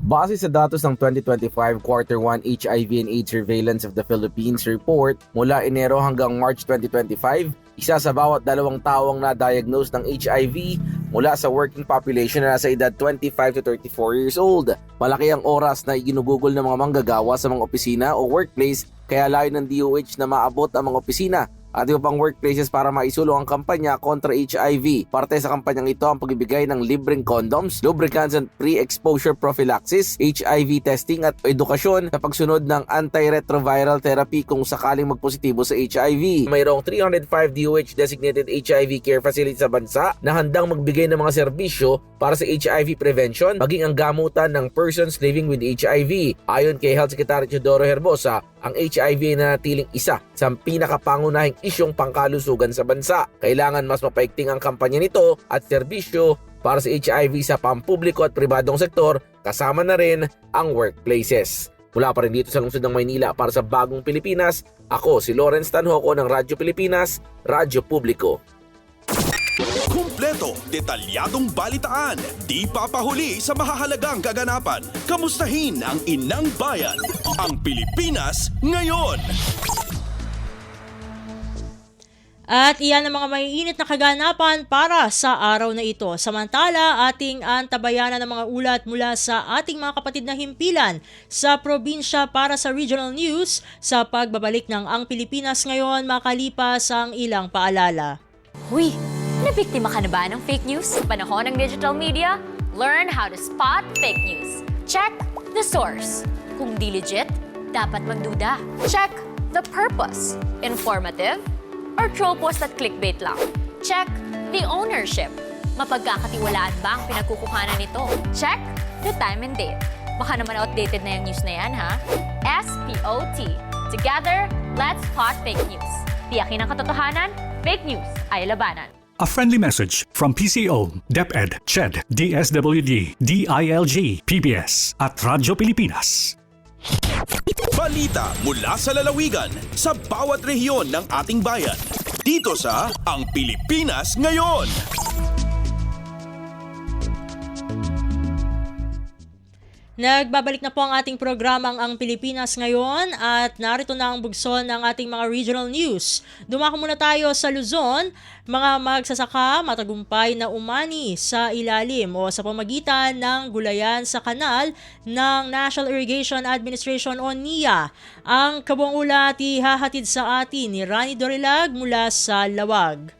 Base sa datos ng 2025 Quarter 1 HIV and AIDS Surveillance of the Philippines Report, mula Enero hanggang March 2025, isa sa bawat 2 tao ang na-diagnose ng HIV mula sa working population na nasa edad 25 to 34 years old. Malaki ang oras na ginugugol ng mga manggagawa sa mga opisina o workplace, kaya layo ng DOH na maabot ang mga opisina at iba pang workplaces para maisulong ang kampanya kontra HIV. Parte sa kampanyang ito ang pagbibigay ng libreng condoms, lubricants and pre-exposure prophylaxis, HIV testing at edukasyon sa pagsunod ng antiretroviral therapy kung sakaling magpositibo sa HIV. Mayroong 305 DOH designated HIV care facilities sa bansa na handang magbigay ng mga serbisyo para sa HIV prevention, maging ang gamutan ng persons living with HIV. Ayon kay Health Secretary Teodoro Herbosa, ang HIV ay nanatiling isa sa pinakapangunahing isyong pangkalusugan sa bansa. Kailangan mas mapaigting ang kampanya nito at serbisyo para sa HIV sa pampubliko at pribadong sektor, kasama na rin ang workplaces. Mula pa rin dito sa lungsod ng Maynila para sa Bagong Pilipinas, ako si Lawrence Tanhoco ng Radyo Pilipinas, Radyo Publiko. Kumpleto, detalyadong balitaan, di papahuli sa mahahalagang kaganapan. Kamustahin ang inang bayan, ang Pilipinas ngayon. At iyan ang mga maiinit na kaganapan para sa araw na ito. Samantala, ating antabayanan ng mga ulat mula sa ating mga kapatid na himpilan sa probinsya para sa regional news sa pagbabalik ng Ang Pilipinas Ngayon makalipas ang ilang paalala. Uy, nabiktima ka na ba ng fake news sa panahon ng digital media? Learn how to spot fake news. Check the source. Kung di legit, dapat magduda. Check the purpose. Informative or troll post at clickbait lang. Check the ownership. Mapagkakatiwalaan ba ang pinagkukuhanan nito? Check the time and date. Baka naman outdated na yung news na yan, ha? SPOT. Together, let's spot fake news. Tiyakin ang katotohanan, fake news ay labanan. A friendly message from PCO, DepEd, CHED, DSWD, DILG, PBS at Radyo Pilipinas. Balita mula sa lalawigan sa bawat rehiyon ng ating bayan. Dito sa Ang Pilipinas Ngayon. Nagbabalik na po ang ating programang Ang Pilipinas Ngayon at narito na ang bugson ng ating mga regional news. Dumako muna tayo sa Luzon. Mga magsasaka matagumpay na umani sa ilalim o sa pamagitan ng gulayan sa kanal ng National Irrigation Administration o NIA. Ang kabuang ulat ihahatid sa atin ni Rani Dorilag mula sa Lawag.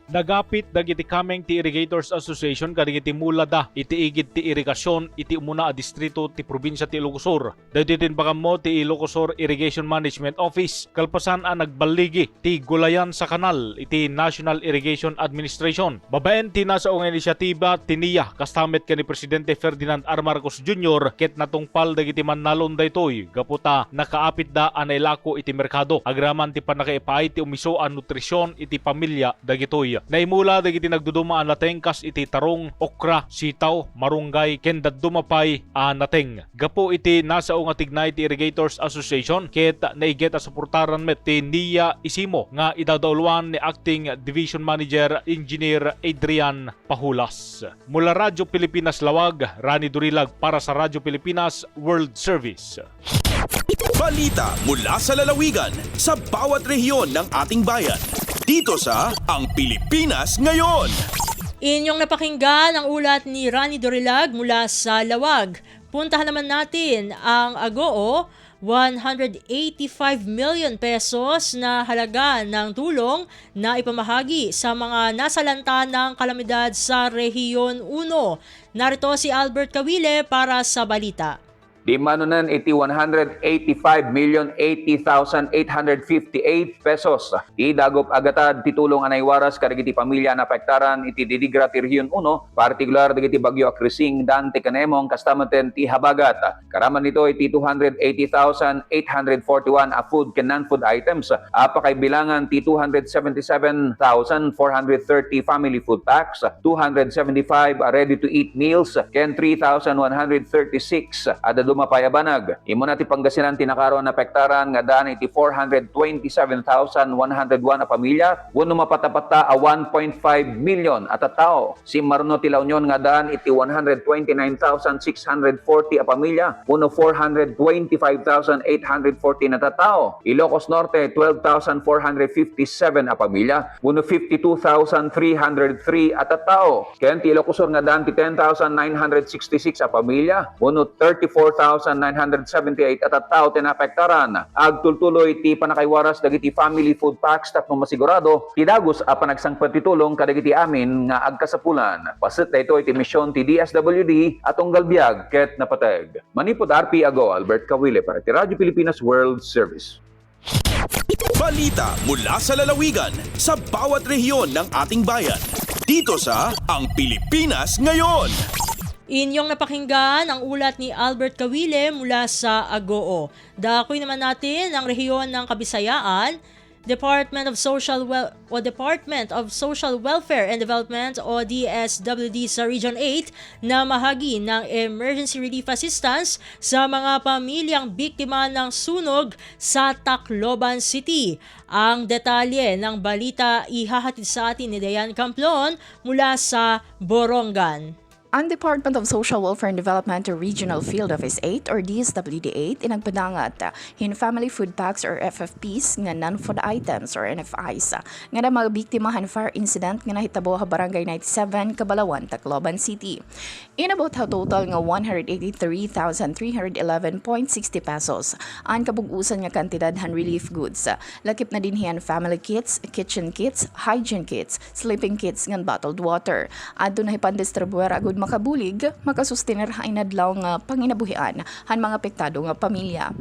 Nagapit dagiti kameng ti Irrigators Association kadagiti mulada iti igid ti irigasyon iti umuna a distrito ti probinsya ti Ilocosur. Daytoy bagam mo ti Ilocosur Irrigation Management Office kalpasan a nagbaligi ti gulayan sa kanal iti National Irrigation Administration. Babaen ti nasa ong inisyatiba tiniya kastamet ken ni Presidente Ferdinand R. Marcos Jr. ket natungpal dagiti mannalon daytoy gaputa nakaapit da anailako iti merkado. Agraman ti panakaipay ti umiso a nutrisyon iti pamilya dagitoy. Naimula dagiti nagduduma ang natengkas iti tarong, okra, sitaw, marunggay, ken dadumapay a nateng. Gapo iti nasa nga tignay ti Irrigators Association ket naiget a suportaran met ti NIA Isimo nga idadawluan ni Acting Division Manager Engineer Adrian Pahulas. Mula Radyo Pilipinas Lawag, Rani Durilag para sa Radyo Pilipinas World Service. Balita mula sa lalawigan sa bawat rehiyon ng ating bayan. Dito sa Ang Pilipinas Ngayon. Inyong napakinggan ang ulat ni Rani Dorilag mula sa Lawag. Puntahan naman natin ang Agoo, 185 million pesos na halaga ng tulong na ipamahagi sa mga nasalanta ng kalamidad sa Rehiyon 1. Narito si Albert Kawile para sa balita. Di manunan iti 185,080,858 pesos. Di dagop agatad titulong anay waras kadagiti pamilya na apektaran iti Diligra ti Region 1, partikular dagiti bagyo Akrising Dante Canemong kastamaten ti Habagat. Karaman nito iti 280,841 a food ken non-food items. Apakay bilangan ti 277,430 family food packs, 275 ready-to-eat meals, ken 3,136 ada dumapayabanag. Imo na ti Pangasinan tinakaroon na pektaran nga daan iti 427,101 a pamilya, wano mapatapata a 1.5 million at a tao. Si Marno ti La Union nga daan iti 129,640 a pamilya, wano 425,814 na tao. Ilocos Norte 12,457 a pamilya, wano 52,303 at a tao. Ken ti Ilocos Sur nga daan ti 10,966 a pamilya, wano 34,978 at a tao tinapektaran. Agtultuloy ti panakaywaras dagiti family food packs tapno masigurado ti dagos a panagsangpet ti tulong kadagiti amin nga agkasapulan. Paset daytoy ti misyon ti DSWD atong galbiag ket napateg. Manipod RP Ago Albert Kawile para ti Radyo Pilipinas World Service. Balita mula sa lalawigan sa bawat rehiyon ng ating bayan. Dito sa Ang Pilipinas Ngayon. Inyong napakinggan ang ulat ni Albert Kawile mula sa Agoo. Dakoy naman natin ang rehiyon ng Kabisayaan. Department of Social Welfare and Development o DSWD sa Region 8 na mahagi ng emergency relief assistance sa mga pamilyang biktima ng sunog sa Tacloban City. Ang detalye ng balita ihahatid sa atin ni Dayan Camplon mula sa Borongan. Ang Department of Social Welfare and Development Regional Field Office 8 or DSWD 8 inagpadangat hin family food packs or FFPs nga non-food items or NFIs nga na mga biktima han fire incident nga nahitabo sa Barangay 97, Cabalawan, Tacloban City. Inabot ha total nga 183,311.60 pesos ang kabugusan nga kantidad han relief goods. Lakip na din hiyan family kits, kitchen kits, hygiene kits, sleeping kits nga bottled water. Adto na hipandistribuer agud makabulig, makasustener ha inadlaw nga panginabuhian han mga apektado nga pamilya.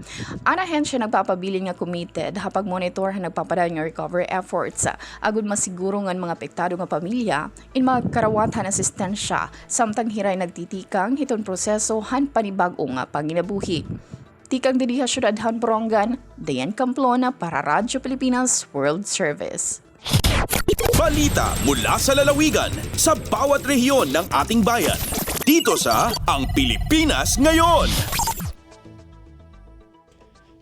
Ang ahensya nagpapabili nga committed ha pagmonitor ha nagpapadal nga recovery efforts agud masiguro nga mga apektado nga pamilya in mga karawat han asistensya samtang hiray nagtitikang hiton proseso han panibag-o nga panginabuhi. Tikang diriha syudad han Borongan, Dayan Camplona para Radyo Pilipinas World Service. Balita mula sa lalawigan sa bawat rehiyon ng ating bayan. Dito sa Ang Pilipinas Ngayon.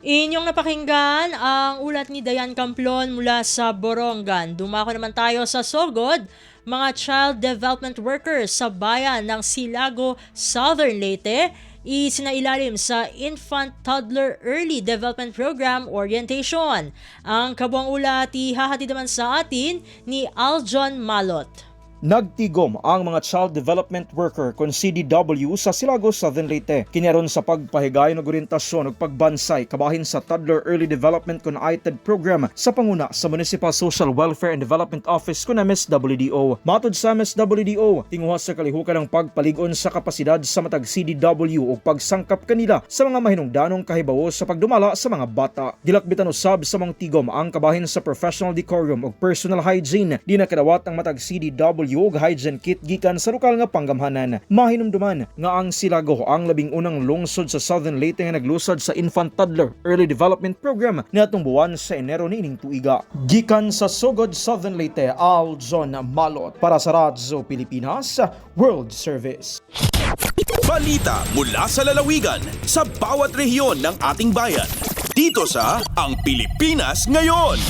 Inyong napakinggan ang ulat ni Dayan Camplon mula sa Borongan. Dumako naman tayo sa Sogod. Mga child development workers sa bayan ng Silago, Southern Leyte, isinailalim sa Infant Toddler Early Development Program Orientation. Ang kabuang ulat ihahatid naman sa atin ni Aljon Malot. Nagtigom ang mga child development worker kon CDW sa Silago, Southern Leyte. Kinaron sa pagpahigayon og orientasyon ug pagbansay kabahin sa Toddler Early Development kon ITED program sa panguna sa Municipal Social Welfare and Development Office kon MSWDO. Matod sa MSWDO, tinguha sa kalihukan ang pagpalig-on sa kapasidad sa matag CDW ug pagsangkap kanila sa mga mahinungdanong kahibawo sa pagdumala sa mga bata. Dilakbitan usab sa mga tigom ang kabahin sa professional decorum ug personal hygiene. Di na kadawat ang matag CDW ug hygiene kit gikan sa lokal nga panggamhanan. Mahinumduman nga ang Silago ang labing unang lungsod sa Southern Leyte nga naglusad sa Infant Toddler Early Development Program niadtong buwan sa Enero niining tuiga. Gikan sa Sogod, Southern Leyte, Aljon Malot para sa Radyo Pilipinas World Service. Balita mula sa lalawigan sa bawat rehiyon ng ating bayan. Dito sa Ang Pilipinas Ngayon.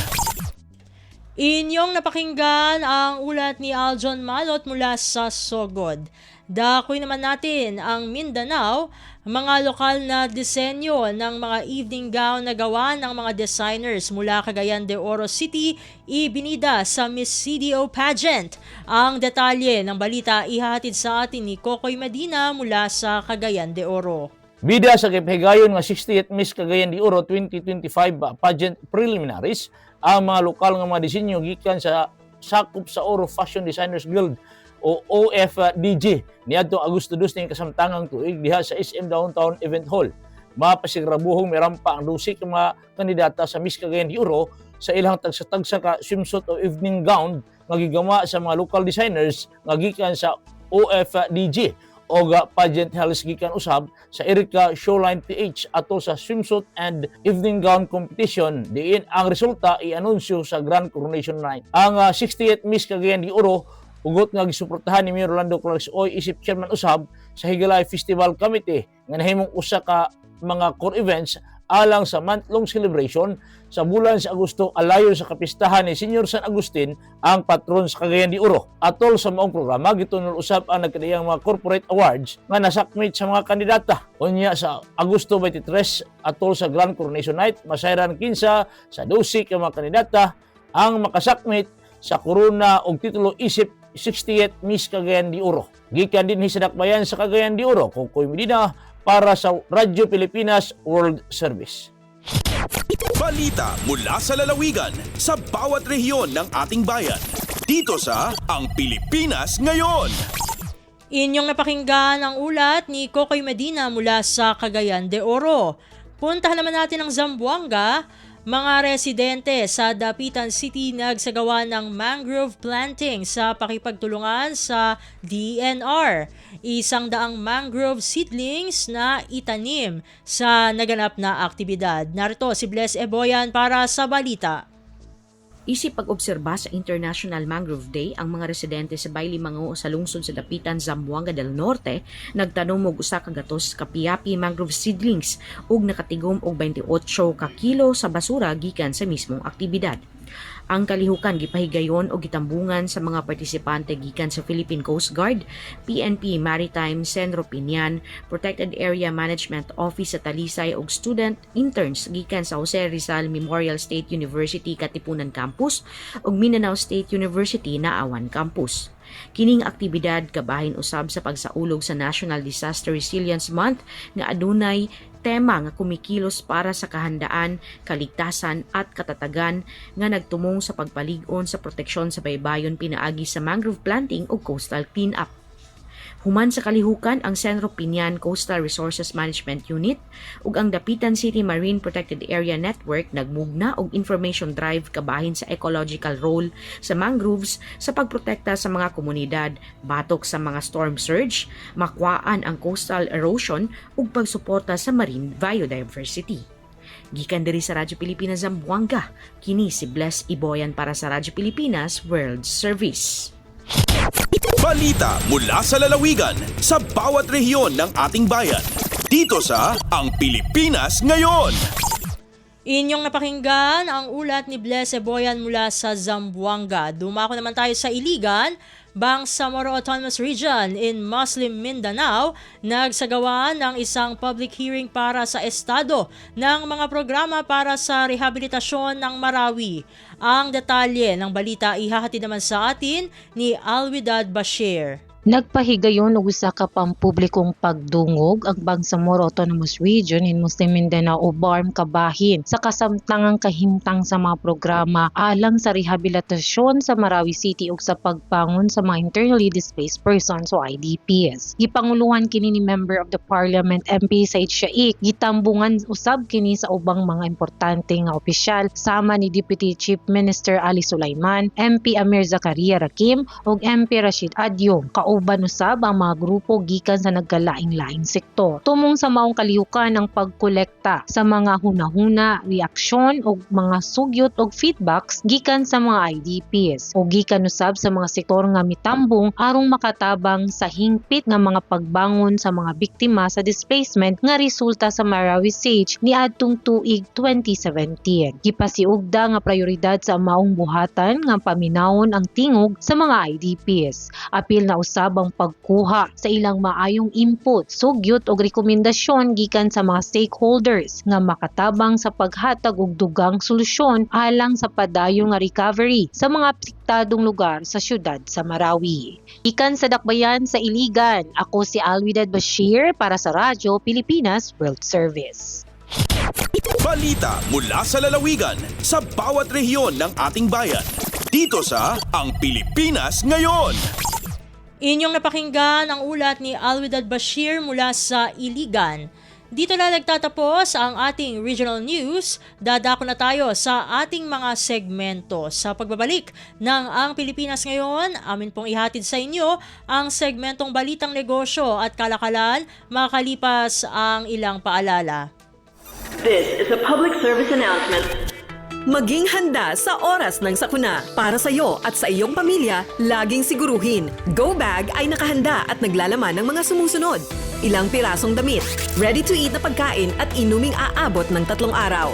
Inyong napakinggan ang ulat ni Aljon Malot mula sa Sogod. Dakoy naman natin ang Mindanao, mga lokal na disenyo ng mga evening gown na gawa ng mga designers mula Cagayan de Oro City, ibinida sa Miss CDO pageant. Ang detalye ng balita ihahatid sa atin ni Kokoy Medina mula sa Cagayan de Oro. Bida sa kipihigayon nga 68th Miss Cagayan de Oro 2025 pageant preliminaries, ang mga lokal nga mga disenyo gikan sa sakop sa Oro Fashion Designers Guild o OFDG niadtong Agosto 2 ning kasamtangang tuig diha sa SM Downtown Event Hall. Mapasigrabuhong mirampa ang 12 ka mga kandidata sa Miss Cagayan de Oro sa ilang tagsa-tagsa ka swimsuit o evening gown nga gigama sa mga local designers nga gikan sa OFDG o pageant house gikan usab sa Erica Showline PH ato sa swimsuit and evening gown competition. Diin ang resulta i-anunsyo sa Grand Coronation Night. Ang 68th Miss Cagayan de Oro ugot nga gisuportahan ni Mayor Rolando Clarks Oy isip chairman usab sa Higala Festival Committee nga nahimong usa ka mga core events alang sa month-long celebration sa bulan sa Agosto alayon sa kapistahan ni Senior San Agustin ang patron sa Cagayan de Oro. Atol sa maong programa gitunol usab ang nagkadayang mga corporate awards nga nasakmit sa mga kandidata. Unya sa Agosto 23 atol sa Grand Coronation Night masayran 15 sa 12 ka mga kandidata ang makasakmit sa korona og titulo isip 60th Miss Cagayan de Oro. Gikan din sa dakbayan sa Cagayan de Oro Kokoy Medina para sa Radyo Pilipinas World Service. Balita mula sa lalawigan sa bawat rehiyon ng ating bayan. Dito sa Ang Pilipinas Ngayon. Inyong napakinggan ang ulat ni Kokoy Medina mula sa Cagayan de Oro. Puntahan naman natin ang Zamboanga. Mga residente sa Dapitan City nagsagawa ng mangrove planting sa pakipagtulungan sa DNR. 100 mangrove seedlings na itanim sa naganap na aktibidad. Narito si Bless Eboyan para sa balita. Isip pag-obserba sa International Mangrove Day, ang mga residente sa Baili Mango sa lungsod sa Dapitan, Zamboanga del Norte, nagtanom og usa ka gatos ka piapi mangrove seedlings ug nakatigom og 28 ka kilo sa basura gikan sa mismong aktibidad. Ang kalihukan gipahigayon o gitambungan sa mga partisipante gikan sa Philippine Coast Guard, PNP Maritime, Senro Pinian, Protected Area Management Office sa Talisay ug student interns gikan sa Jose Rizal Memorial State University Katipunan Campus ug Mindanao State University Naawan Campus. Kining aktibidad kabahin usab sa pagsaulog sa National Disaster Resilience Month nga adunay tema nga kumikilos para sa kahandaan, kaligtasan at katatagan nga nagtumong sa pagpalig-on sa proteksyon sa baybayon pinaagi sa mangrove planting o coastal cleanup. Human sa kalihukan ang Senro Pinian Coastal Resources Management Unit ug ang Dapitan City Marine Protected Area Network nagmugna og information drive kabahin sa ecological role sa mangroves sa pagprotekta sa mga komunidad batok sa mga storm surge, makwaan ang coastal erosion ug pagsuporta sa marine biodiversity. Gikan diri sa Radyo Pilipinas Zamboanga, kini si Bless Iboyan para sa Radyo Pilipinas World Service. Balita mula sa lalawigan sa bawat rehiyon ng ating bayan. Dito sa Ang Pilipinas Ngayon. Inyong napakinggan ang ulat ni Bless Eboyan mula sa Zamboanga. Dumako naman tayo sa Iligan. Bangsamoro Autonomous Region in Muslim Mindanao nagsagawa ng isang public hearing para sa estado ng mga programa para sa rehabilitasyon ng Marawi. Ang detalye ng balita ihahatid naman sa atin ni Alwidad Bashir. Nagpahigayon og usa ka pampublikong pagdungog ang Bangsamoro Autonomous Region in Muslim Mindanao o BARM kabahin sa kasamtangang kahimtang sa mga programa alang sa rehabilitasyon sa Marawi City ug sa pagbangon sa mga internally displaced persons o IDPs. Gipanguluhan kini ni Member of the Parliament MP Said Shaik. Gitambungan usab kini sa ubang mga importante nga opisyal sama ni Deputy Chief Minister Ali Sulaiman, MP Amir Zakaria Rakim ug MP Rashid Adyong. Uban usab ang mga grupo gikan sa nagkalaing-laing sektor. Tumong sa maong kalihukan ang pagkolekta sa mga hunahuna, reaksyon o mga sugyot o feedbacks gikan sa mga IDPs o gikan usab sa mga sektor nga mitambong arong makatabang sa hingpit nga mga pagbangon sa mga biktima sa displacement nga resulta sa Marawi Siege ni adtong tuig 2017. Gipasiugda nga prioridad sa maong buhatan nga paminawon ang tingog sa mga IDPs. Apil na usab ang pagkuha sa ilang maayong input, sugyot o rekomendasyon gikan sa mga stakeholders nga makatabang sa paghatag og dugang solusyon alang sa padayong nga recovery sa mga apektadong lugar sa syudad sa Marawi. Ikan sa Dakbayan sa Iligan, ako si Alwidad Bashir para sa Radyo Pilipinas World Service. Balita mula sa lalawigan sa bawat rehiyon ng ating bayan. Dito sa Ang Pilipinas Ngayon. Inyong napakinggan ang ulat ni Alwidad Bashir mula sa Iligan. Dito na nagtatapos ang ating regional news. Dadako na tayo sa ating mga segmento. Sa pagbabalik ng Ang Pilipinas Ngayon, amin pong ihatid sa inyo ang segmentong Balitang Negosyo at Kalakalan makalipas ang ilang paalala. This is a public service announcement. Maging handa sa oras ng sakuna. Para sa iyo at sa iyong pamilya, laging siguruhin. Go Bag ay nakahanda at naglalaman ng mga sumusunod. Ilang pirasong damit, ready-to-eat na pagkain at inuming aabot ng 3 araw.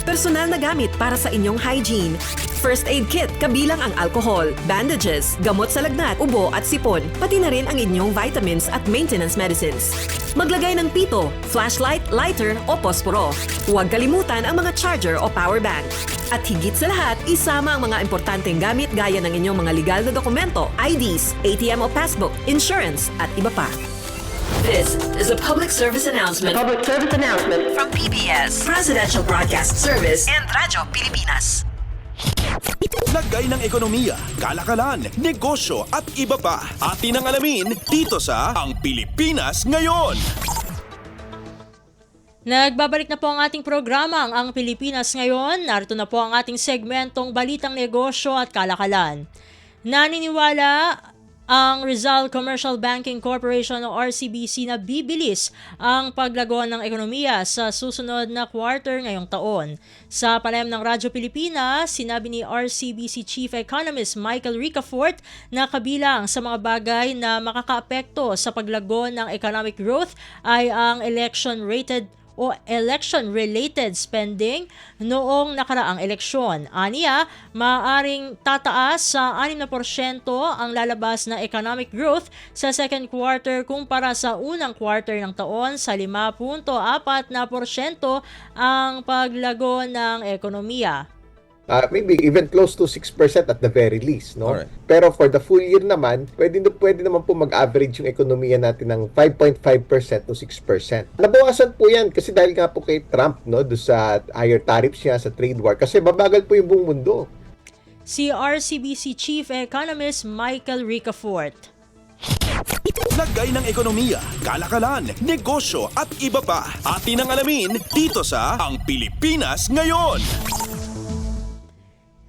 Personal na gamit para sa inyong hygiene. First aid kit kabilang ang alcohol, bandages, gamot sa lagnat, ubo at sipon, pati na rin ang inyong vitamins at maintenance medicines. Maglagay ng pito, flashlight, lighter o posporo. Huwag kalimutan ang mga charger o power bank. At higit sa lahat, isama ang mga importanteng gamit gaya ng inyong mga legal na dokumento, IDs, ATM o passbook, insurance at iba pa. This is a public service announcement. Public service announcement from PBS, Presidential Broadcast Service, and Radyo Pilipinas. Lagay ng ekonomiya, kalakalan, negosyo at iba pa. Atin ang alamin dito sa Ang Pilipinas Ngayon. Nagbabalik na po ang ating programa, ang Pilipinas Ngayon. Narito na po ang ating segmentong Balitang Negosyo at Kalakalan. Naniniwala ang Rizal Commercial Banking Corporation o RCBC na bibilis ang paglago ng ekonomiya sa susunod na quarter ngayong taon. Sa panayam ng Radyo Pilipinas, sinabi ni RCBC Chief Economist Michael Ricafort na kabilang sa mga bagay na makakaapekto sa paglago ng economic growth ay ang election-related spending noong nakaraang eleksyon. Aniya, maaaring tataas sa 6% ang lalabas na economic growth sa second quarter kumpara sa unang quarter ng taon sa 5.4% ang paglago ng ekonomiya. Maybe even close to 6% at the very least, no? Alright. Pero for the full year naman, pwede naman po mag-average yung ekonomiya natin ng 5.5% to 6%. Nabawasan po yan kasi dahil nga po kay Trump, no, do sa higher tariffs niya sa trade war kasi babagal po yung buong mundo. Si RCBC Chief Economist Michael Ricafort. Lagay ng ekonomiya, kalakalan, negosyo at iba pa. Atin ang alamin dito sa Ang Pilipinas Ngayon.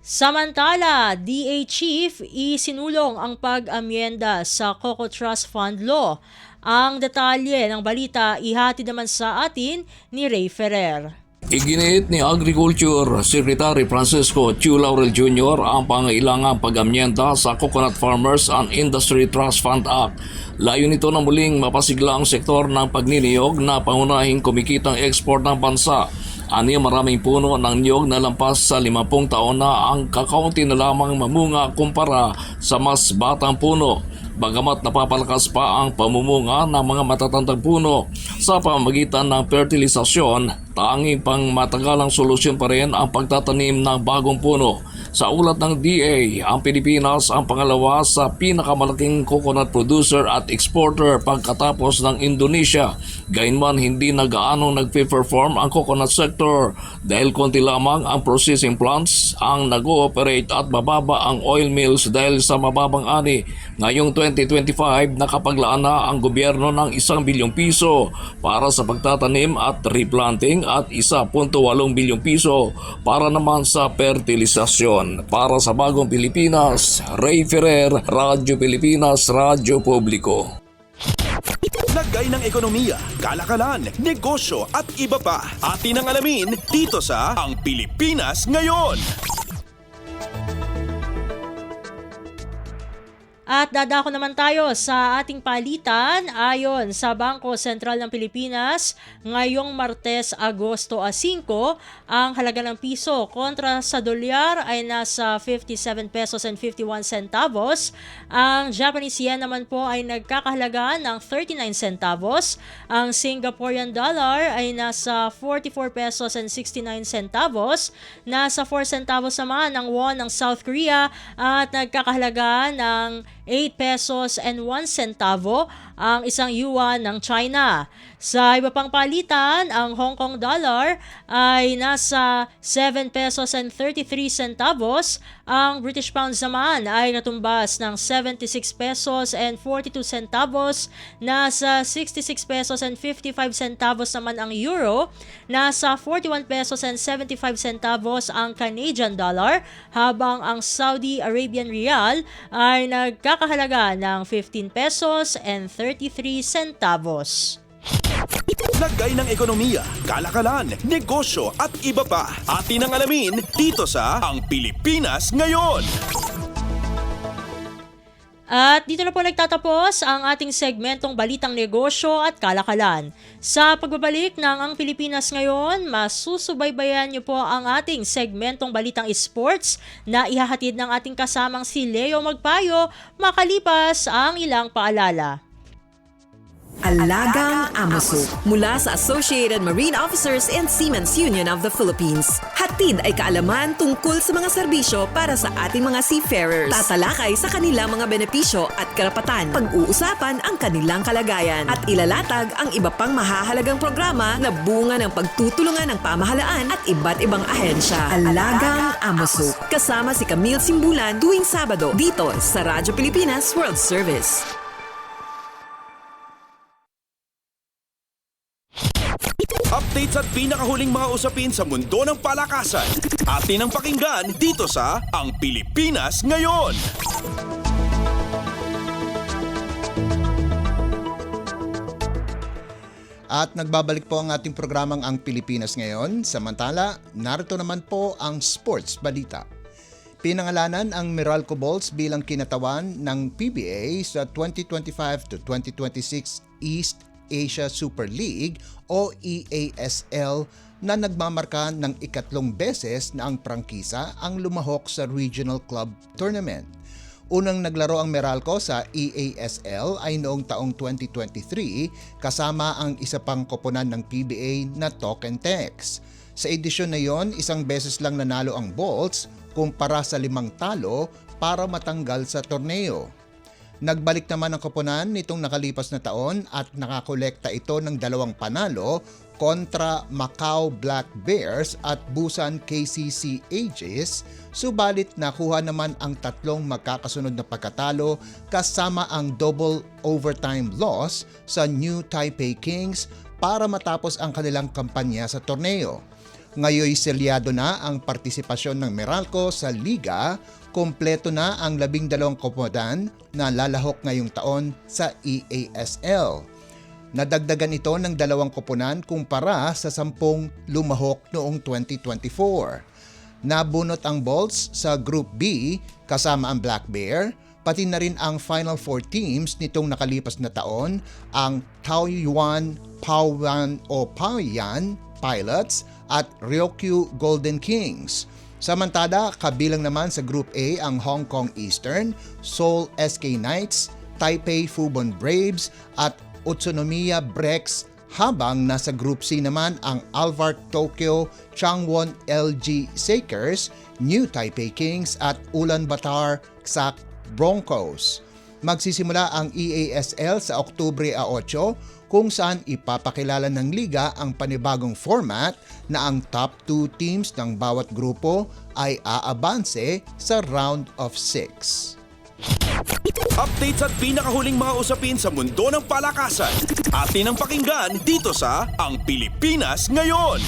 Samantala, DA Chief isinulong ang pag-amyenda sa Coco Trust Fund Law. Ang detalye ng balita ihatid naman sa atin ni Ray Ferrer. Iginiit ni Agriculture Secretary Francisco Chu Laurel Jr. ang pangailangang pag-amyenda sa Coconut Farmers and Industry Trust Fund Act. Layo nito na muling mapasigla ang sektor ng pagniniyog na pangunahing kumikitang export ng bansa. Ani maraming puno ng niyog na lampas sa 50 taon na ang kakaunti na lamang mamunga kumpara sa mas batang puno. Bagamat napapalakas pa ang pamumunga ng mga matatandang puno sa pamamagitan ng fertilisasyon, tanging pang matagalang solusyon pa rin ang pagtatanim ng bagong puno. Sa ulat ng DA, ang Pilipinas ang pangalawa sa pinakamalaking coconut producer at exporter pagkatapos ng Indonesia. Gayunman hindi na gaanong nagpe-perform ang coconut sector dahil konti lamang ang processing plants ang nag-ooperate at mababa ang oil mills dahil sa mababang ani. Ngayong 2025 nakapaglaan na ang gobyerno ng 1 bilyong piso para sa pagtatanim at replanting at 1.8 bilyong piso para naman sa fertilisasyon. Para sa Bagong Pilipinas, Ray Ferrer, Radyo Pilipinas, Radyo Publiko. Lagay ng ekonomiya, kalakalan, negosyo at iba pa. Atin ang alamin dito sa Ang Pilipinas Ngayon. At dadako naman tayo sa ating palitan ayon sa Bangko Sentral ng Pilipinas. Ngayong Martes, Agosto 5, ang halaga ng piso kontra sa dolyar ay nasa 57 pesos and 51 centavos. Ang Japanese yen naman po ay nagkakahalaga ng 39 centavos. Ang Singaporean dollar ay nasa 44 pesos and 69 centavos. Nasa 4 centavos naman ang won ng South Korea at nagkakahalaga ng 8 pesos and 1 centavo. ang isang yuan ng China. Sa iba pang palitan, ang Hong Kong dollar ay nasa 7 pesos and 33 centavos. Ang British pound naman ay natumbas ng 76 pesos and 42 centavos. Nasa 66 pesos and 55 centavos naman ang euro. Nasa 41 pesos and 75 centavos ang Canadian dollar, habang ang Saudi Arabian Riyal ay nagkakahalaga ng 15 pesos and 33 centavos. Lagay ng ekonomiya, kalakalan, negosyo at iba pa. Atin ang alamin dito sa Ang Pilipinas Ngayon. At dito na po nagtatapos ang ating segmentong Balitang Negosyo at Kalakalan. Sa pagbabalik ng Ang Pilipinas Ngayon, masusubaybayan niyo po ang ating segmentong Balitang Sports na ihahatid ng ating kasamang si Leo Magpayo makalipas ang ilang paalala. Alagang Amoso mula sa Associated Marine Officers and Seamen's Union of the Philippines. Hatid ay kaalaman tungkol sa mga serbisyo para sa ating mga seafarers. Tatalakay sa kanilang mga benepisyo at karapatan. Pag-uusapan ang kanilang kalagayan at ilalatag ang iba pang mahahalagang programa na bunga ng pagtutulungan ng pamahalaan at iba't ibang ahensya. Alagang Amoso. Kasama si Camille Simbulan tuwing Sabado dito sa Radyo Pilipinas World Service. Updates at pinakahuling mga usapin sa mundo ng palakasan. Atin ang pakinggan dito sa Ang Pilipinas Ngayon. At nagbabalik po ang ating programang Ang Pilipinas Ngayon. Samantala, narito naman po ang sports balita. Pinangalanan ang Meralco Bulls bilang kinatawan ng PBA sa 2025 to 2026 East Asia Super League o EASL na nagmamarka ng ikatlong beses na ang prangkisa ang lumahok sa Regional Club Tournament. Unang naglaro ang Meralco sa EASL ay noong taong 2023 kasama ang isa pang koponan ng PBA na Token Tex. Sa edisyon na yon, isang beses lang nanalo ang Bulls kumpara sa 5 talo para matanggal sa torneo. Nagbalik naman ang koponan nitong nakalipas na taon at nakakolekta ito ng 2 panalo kontra Macau Black Bears at Busan KCC Aegis, subalit nakuha naman ang 3 magkakasunod na pagkatalo kasama ang double overtime loss sa New Taipei Kings para matapos ang kanilang kampanya sa torneo. Ngayoy selyado na ang partisipasyon ng Meralco sa liga, kompleto na ang 12 koponan na lalahok ngayong taon sa EASL. Nadagdagan ito ng 2 koponan kumpara sa 10 lumahok noong 2024. Nabunot ang Bulls sa Group B kasama ang Black Bear, pati na rin ang Final 4 teams nitong nakalipas na taon, ang Taoyuan Paoyan Pilots at Ryokyu Golden Kings. Samantala, kabilang naman sa Group A ang Hong Kong Eastern, Seoul SK Knights, Taipei Fubon Braves at Utsunomiya Brex, habang nasa Group C naman ang Alvark Tokyo, Changwon LG Sakers, New Taipei Kings at Ulaanbaatar Ksak Broncos. Magsisimula ang EASL sa Oktubre 8 kung saan ipapakilala ng liga ang panibagong format na ang top 2 teams ng bawat grupo ay aabanse sa round of 6. Updates at pinakahuling mga usapin sa mundo ng palakasan. Atin ang pakinggan dito sa Ang Pilipinas Ngayon.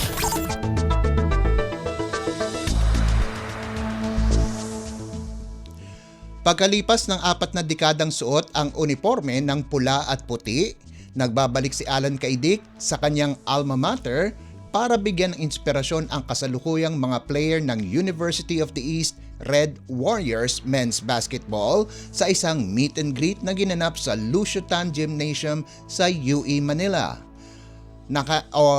Pagkalipas ng 4 na dekadang suot ang uniforme ng pula at puti, nagbabalik si Alan Caidic sa kanyang alma mater para bigyan ng inspirasyon ang kasalukuyang mga player ng University of the East Red Warriors Men's Basketball sa isang meet and greet na ginanap sa Lucio Tan Gymnasium sa UE Manila.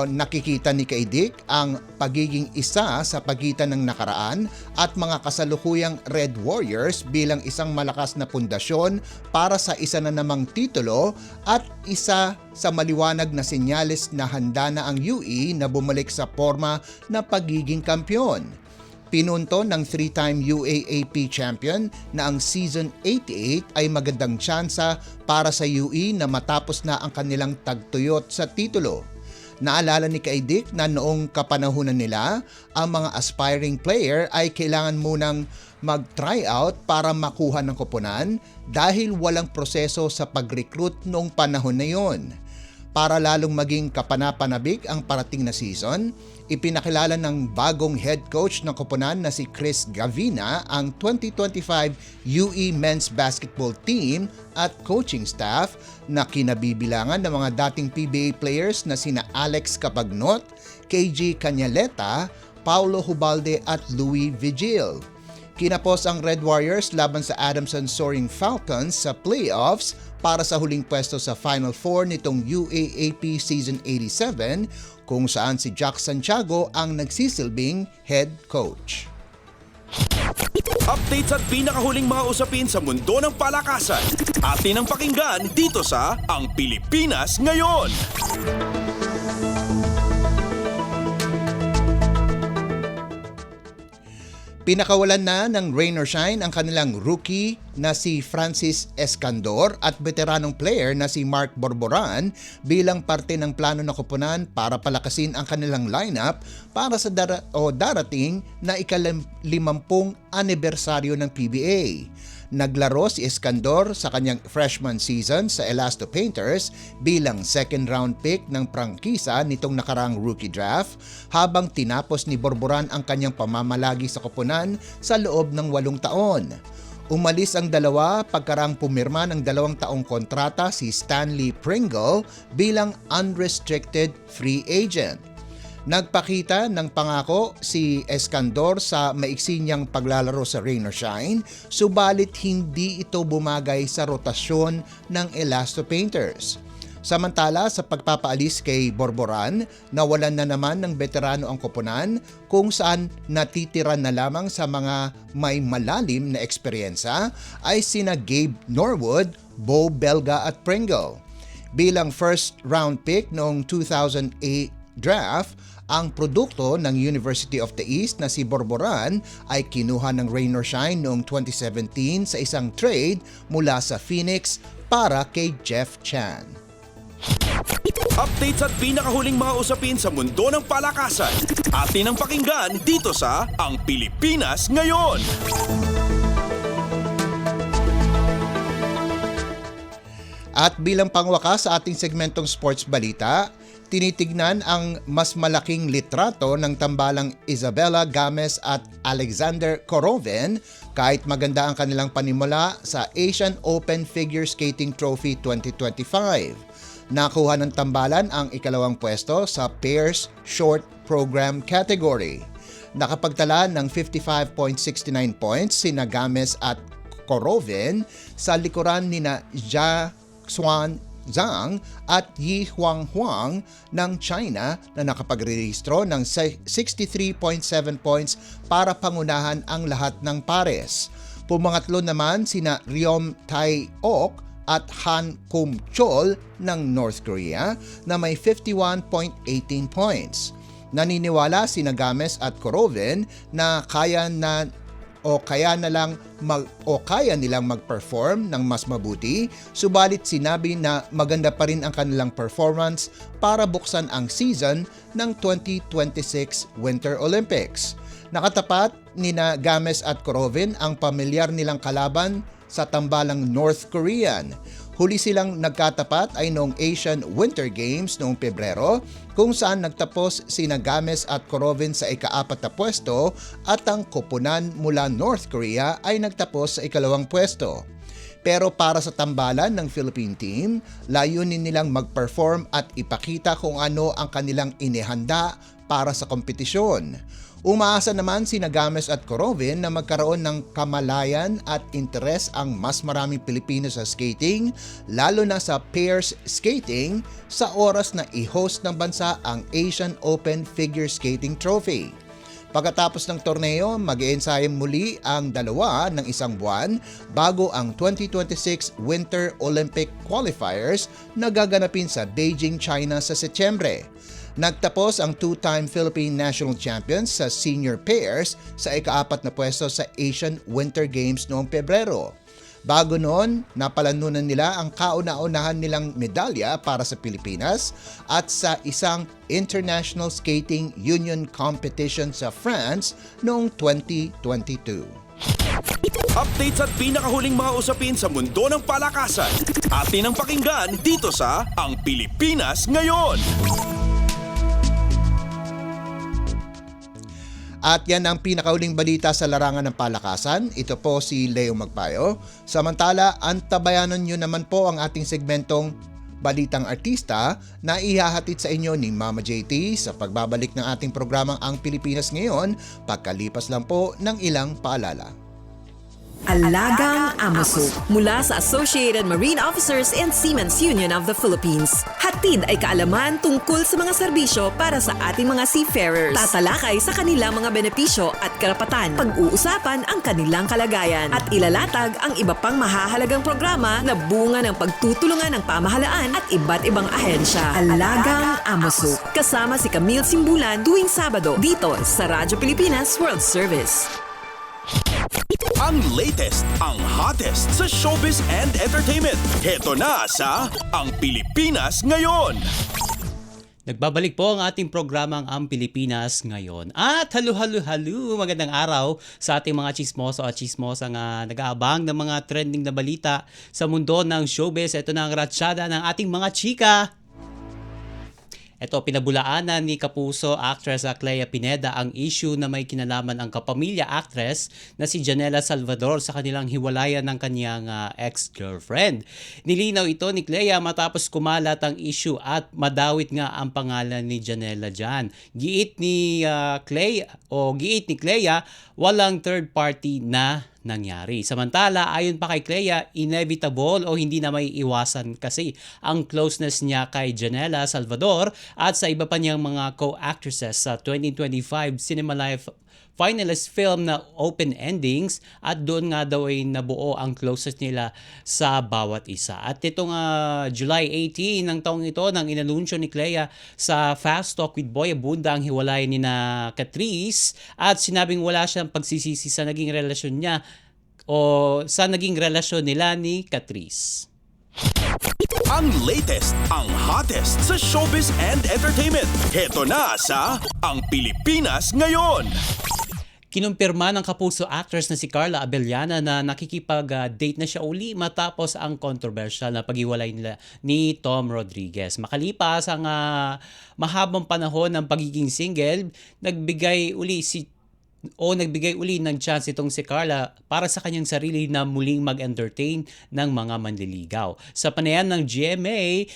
Nakikita ni Caidic ang pagiging isa sa pagitan ng nakaraan at mga kasalukuyang Red Warriors bilang isang malakas na pundasyon para sa isa na namang titulo at isa sa maliwanag na senyales na handa na ang UE na bumalik sa forma na pagiging kampyon. Pinunto ng 3-time UAAP champion na ang season 88 ay magandang tsansa para sa UE na matapos na ang kanilang tagtuyot sa titulo. Naalala ni Kaidik na noong kapanahunan nila, ang mga aspiring player ay kailangan munang mag-tryout para makuha ng koponan dahil walang proseso sa pag-recruit noong panahon na yon. Para lalong maging kapanapanabik ang parating na season, ipinakilala ng bagong head coach ng koponan na si Chris Gavina ang 2025 UE Men's Basketball Team at coaching staff na kinabibilangan ng mga dating PBA players na sina Alex Capagnot, KG Cañaleta, Paulo Hubalde at Louis Vigil. Kinapos ang Red Warriors laban sa Adamson Soaring Falcons sa playoffs para sa huling pwesto sa Final Four nitong UAAP Season 87 kung saan si Jack Santiago ang nagsisilbing head coach. Updates at pinakahuling mga usapin sa mundo ng palakasan. Atin ang pakinggan dito sa Ang Pilipinas Ngayon. Pinakawalan na ng rain or shine ang kanilang rookie na si Francis Escandor at veteranong player na si Mark Borboran bilang parte ng plano ng koponan para palakasin ang kanilang lineup para sa darating na ika-50 anibersaryo ng PBA. Naglaro si Escandor sa kanyang freshman season sa Elasto Painters bilang second round pick ng prangkisa nitong nakaraang rookie draft habang tinapos ni Borboran ang kanyang pamamalagi sa koponan sa loob ng 8 taon. Umalis ang dalawa pagkaraang pumirma ng 2 taong kontrata si Stanley Pringle bilang unrestricted free agent. Nagpakita ng pangako si Escandor sa maiksi niyang paglalaro sa rain or shine, subalit hindi ito bumagay sa rotasyon ng Elasto Painters. Samantala sa pagpapaalis kay Borboran, nawalan na naman ng veterano ang koponan kung saan natitira na lamang sa mga may malalim na eksperyensya ay sina Gabe Norwood, Bo Belga at Pringle. Bilang first round pick noong 2008 draft, ang produkto ng University of the East na si Borboran ay kinuha ng rain or shine noong 2017 sa isang trade mula sa Phoenix para kay Jeff Chan. Updates at pinakahuling mga usapin sa mundo ng palakasan. Atin ang pakinggan dito sa Ang Pilipinas Ngayon. At bilang pangwakas sa ating segmentong sports balita, tinitignan ang mas malaking litrato ng tambalang Isabella Games at Alexander Korovin kahit maganda ang kanilang panimula sa Asian Open Figure Skating Trophy 2025. Nakuha ng tambalan ang ikalawang pwesto sa Pairs Short Program category. Nakapagtala ng 55.69 points sina Games at Korovin sa likuran nina Jia Xuan Zhang at Yi Huang ng China na nakapag-rehistro ng 63.7 points para pangunahan ang lahat ng pares. Pumangatlo naman sina Ryom Tai-ok at Han Kum-chol ng North Korea na may 51.18 points. Naniniwala sina Games at Korovin na kaya nilang mag-perform ng mas mabuti, subalit sinabi na maganda pa rin ang kanilang performance para buksan ang season ng 2026 Winter Olympics. Nakatapat nina Games at Korovin ang pamilyar nilang kalaban sa tambalang North Korean. Huli silang nagkatapat ay noong Asian Winter Games noong Pebrero kung saan nagtapos sina Games at Korovin sa ika-4 na pwesto at ang koponan mula North Korea ay nagtapos sa ikalawang pwesto. Pero para sa tambalan ng Philippine team, layunin nilang mag-perform at ipakita kung ano ang kanilang inihanda para sa kompetisyon. Umaasa naman sina Games at Korovin na magkaroon ng kamalayan at interes ang mas maraming Pilipino sa skating, lalo na sa pairs skating sa oras na i-host ng bansa ang Asian Open Figure Skating Trophy. Pagkatapos ng torneo, mag-iensayang muli ang dalawa ng isang buwan bago ang 2026 Winter Olympic Qualifiers na gaganapin sa Beijing, China sa Setyembre. Nagtapos ang two-time Philippine National Champions sa senior pairs sa ika-4 na pwesto sa Asian Winter Games noong Pebrero. Bago noon, napalanunan nila ang kauna-unahan nilang medalya para sa Pilipinas at sa isang International Skating Union Competition sa France noong 2022. Updates at pinakahuling mga usapin sa mundo ng palakasan. Atin ang pakinggan dito sa Ang Pilipinas Ngayon. At yan ang pinakauling balita sa larangan ng palakasan. Ito po si Leo Magpayo. Samantala, antabayanan nyo naman po ang ating segmentong Balitang Artista na ihahatid sa inyo ni Mama JT sa pagbabalik ng ating programang Ang Pilipinas Ngayon, pagkalipas lang po ng ilang paalala. Alagang Amoso mula sa Associated Marine Officers and Seamen's Union of the Philippines. Hatid ay kaalaman tungkol sa mga serbisyo para sa ating mga seafarers. Tatalakay sa kanilang mga benepisyo at karapatan. Pag-uusapan ang kanilang kalagayan at ilalatag ang iba pang mahahalagang programa na bunga ng pagtutulungan ng pamahalaan at iba't ibang ahensya. Alagang Amoso. Kasama si Camille Simbulan tuwing Sabado dito sa Radyo Pilipinas World Service. Ang latest, ang hottest sa showbiz and entertainment. Heto na sa Ang Pilipinas Ngayon. Nagbabalik po ang ating programang Ang Pilipinas Ngayon. At halo, magandang araw sa ating mga chismoso at chismosang nag-aabang ng mga trending na balita sa mundo ng showbiz. Ito na ang ratsyada ng ating mga chika. Ito, pinabulaanan ni Kapuso actress Clea Pineda ang issue na may kinalaman ang kapamilya actress na si Janela Salvador sa kanilang hiwalayan ng kanyang ex-girlfriend. Nilinaw ito ni Clea matapos kumalat ang issue at madawit nga ang pangalan ni Janela dyan. Giit ni Clea, walang third party na nangyari. Samantala, ayon pa kay Clea, inevitable o hindi na may iwasan kasi ang closeness niya kay Janela Salvador at sa iba pa niyang mga co-actresses sa 2025 Cinema Life finalist film na Open Endings at doon nga daw ay nabuo ang closest nila sa bawat isa. At itong July 18 ng taong ito nang inanunsyo ni Clea sa Fast Talk with Boy Abunda ang hiwalay ni na Catrice at sinabing wala siyang pagsisisi sa naging relasyon niya o sa naging relasyon nila ni Catrice. Ang latest, ang hottest sa showbiz and entertainment. Heto na sa Ang Pilipinas Ngayon. Kinumpirma ng Kapuso actress na si Carla Abellana na nakikipag-date na siya uli matapos ang controversial na paghiwalay nila ni Tom Rodriguez. Makalipas ang mahabang panahon ng pagiging single, nagbigay uli ng chance itong si Carla para sa kanyang sarili na muling mag-entertain ng mga manliligaw. Sa panayam ng GMA,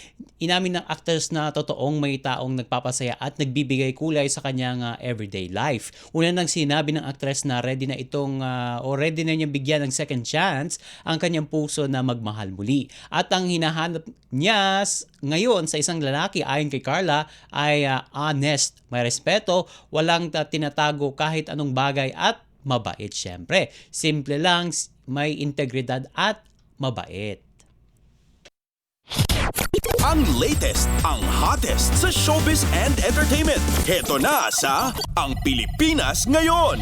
inamin ng actress na totoong may taong nagpapasaya at nagbibigay kulay sa kanyang everyday life. Una nang sinabi ng actress na ready na niyang bigyan ng second chance ang kanyang puso na magmahal muli. At ang hinahanap niya ngayon sa isang lalaki ayon kay Carla ay honest, may respeto, walang tinatago kahit anong bagay at mabait syempre. Simple lang, may integridad at mabait. Ang latest, ang hottest sa showbiz and entertainment. Heto na sa Ang Pilipinas Ngayon.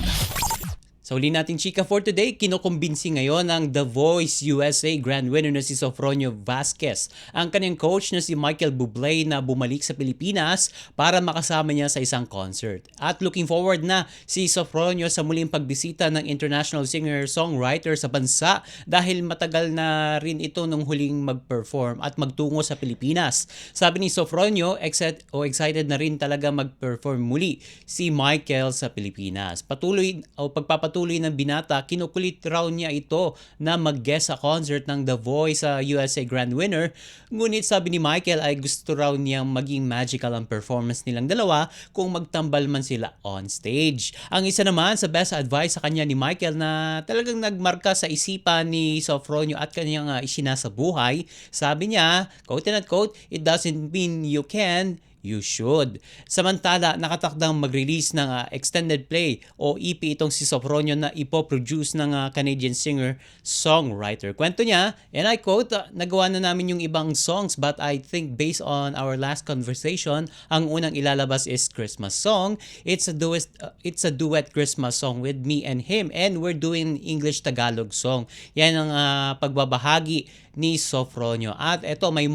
Sa huli natin chika for today, kinukumbinsi ngayon ng The Voice USA Grand Winner na si Sofronio Vasquez ang kanyang coach na si Michael Bublé na bumalik sa Pilipinas para makasama niya sa isang concert. At looking forward na si Sofronio sa muling pagbisita ng international singer-songwriter sa bansa dahil matagal na rin ito nung huling mag-perform at magtungo sa Pilipinas. Sabi ni Sofronio, excited na rin talaga mag-perform muli si Michael sa Pilipinas. Pagpapatuloy ng binata, kinukulit raw niya ito na mag-guest sa concert ng The Voice USA Grand Winner. Ngunit sabi ni Michael ay gusto raw niyang maging magical ang performance nilang dalawa kung magtambal man sila on stage. Ang isa naman sa best advice sa kanya ni Michael na talagang nagmarka sa isipan ni Sofronio at kanyang isinasa buhay, sabi niya, quote and quote, "It doesn't mean you can, you should. Samantala, nakatakdang mag-release ng extended play o EP itong si Sofronio na ipoproduce ng Canadian singer-songwriter. Kwento niya, and I quote, nagawa na namin yung ibang songs but I think based on our last conversation, ang unang ilalabas is Christmas song. It's a duet Christmas song with me and him and we're doing English-Tagalog song. Yan ang pagbabahagi ni Sofronio. At eto, may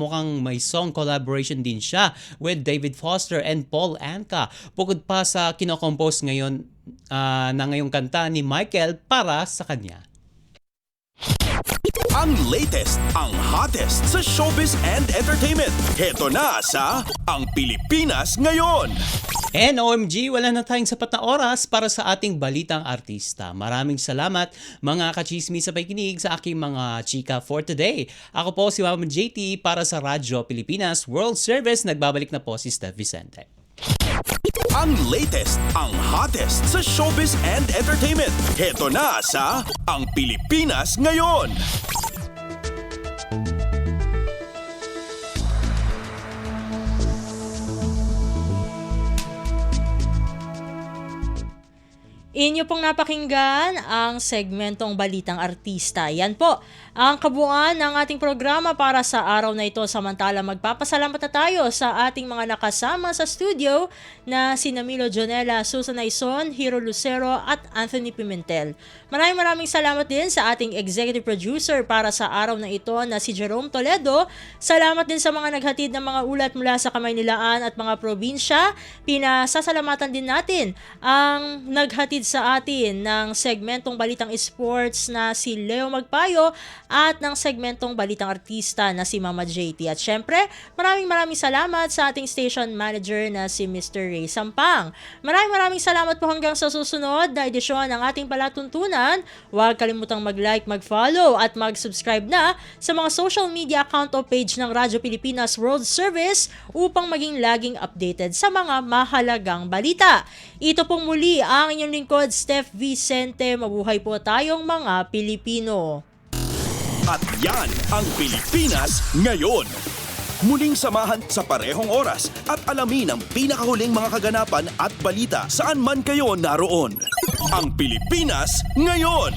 song collaboration din siya with David Foster and Paul Anka. Bukod pa sa kinocompose ngayon na ngayong kanta ni Michael para sa kanya. Ang latest, ang hottest sa showbiz and entertainment. Heto na sa Ang Pilipinas Ngayon. And OMG, wala na tayong sapat na oras para sa ating balitang artista. Maraming salamat mga kachismis sa pakikinig sa aking mga chika for today. Ako po si Mama JT para sa Radyo Pilipinas World Service. Nagbabalik na po si Steph Vicente. Ang latest, ang hottest sa showbiz and entertainment. Heto na sa Ang Pilipinas Ngayon. Inyo pong napakinggan ang segmentong Balitang Artista. Yan po ang kabuuan ng ating programa para sa araw na ito. Samantala, magpapasalamat na tayo sa ating mga nakasama sa studio na si Milo Jonella, Susan Aison, Hiro Lucero at Anthony Pimentel. Maraming salamat din sa ating executive producer para sa araw na ito na si Jerome Toledo. Salamat din sa mga naghatid ng mga ulat mula sa Kamaynilaan at mga probinsya. Pinasasalamatan din natin ang naghatid sa atin ng segmentong Balitang Sports na si Leo Magpayo at ng segmentong Balitang Artista na si Mama JT. At syempre, maraming salamat sa ating station manager na si Mr. Ray Sampang. Maraming salamat po hanggang sa susunod na edisyon ng ating palatuntunan. Huwag kalimutang mag-like, mag-follow at mag-subscribe na sa mga social media account o page ng Radyo Pilipinas World Service upang maging laging updated sa mga mahalagang balita. Ito pong muli ang inyong lingkod, Steph Vicente. Mabuhay po tayong mga Pilipino. At yan ang Pilipinas Ngayon. Muling samahan sa parehong oras at alamin ang pinakahuling mga kaganapan at balita saan man kayo naroon. Ang Pilipinas Ngayon.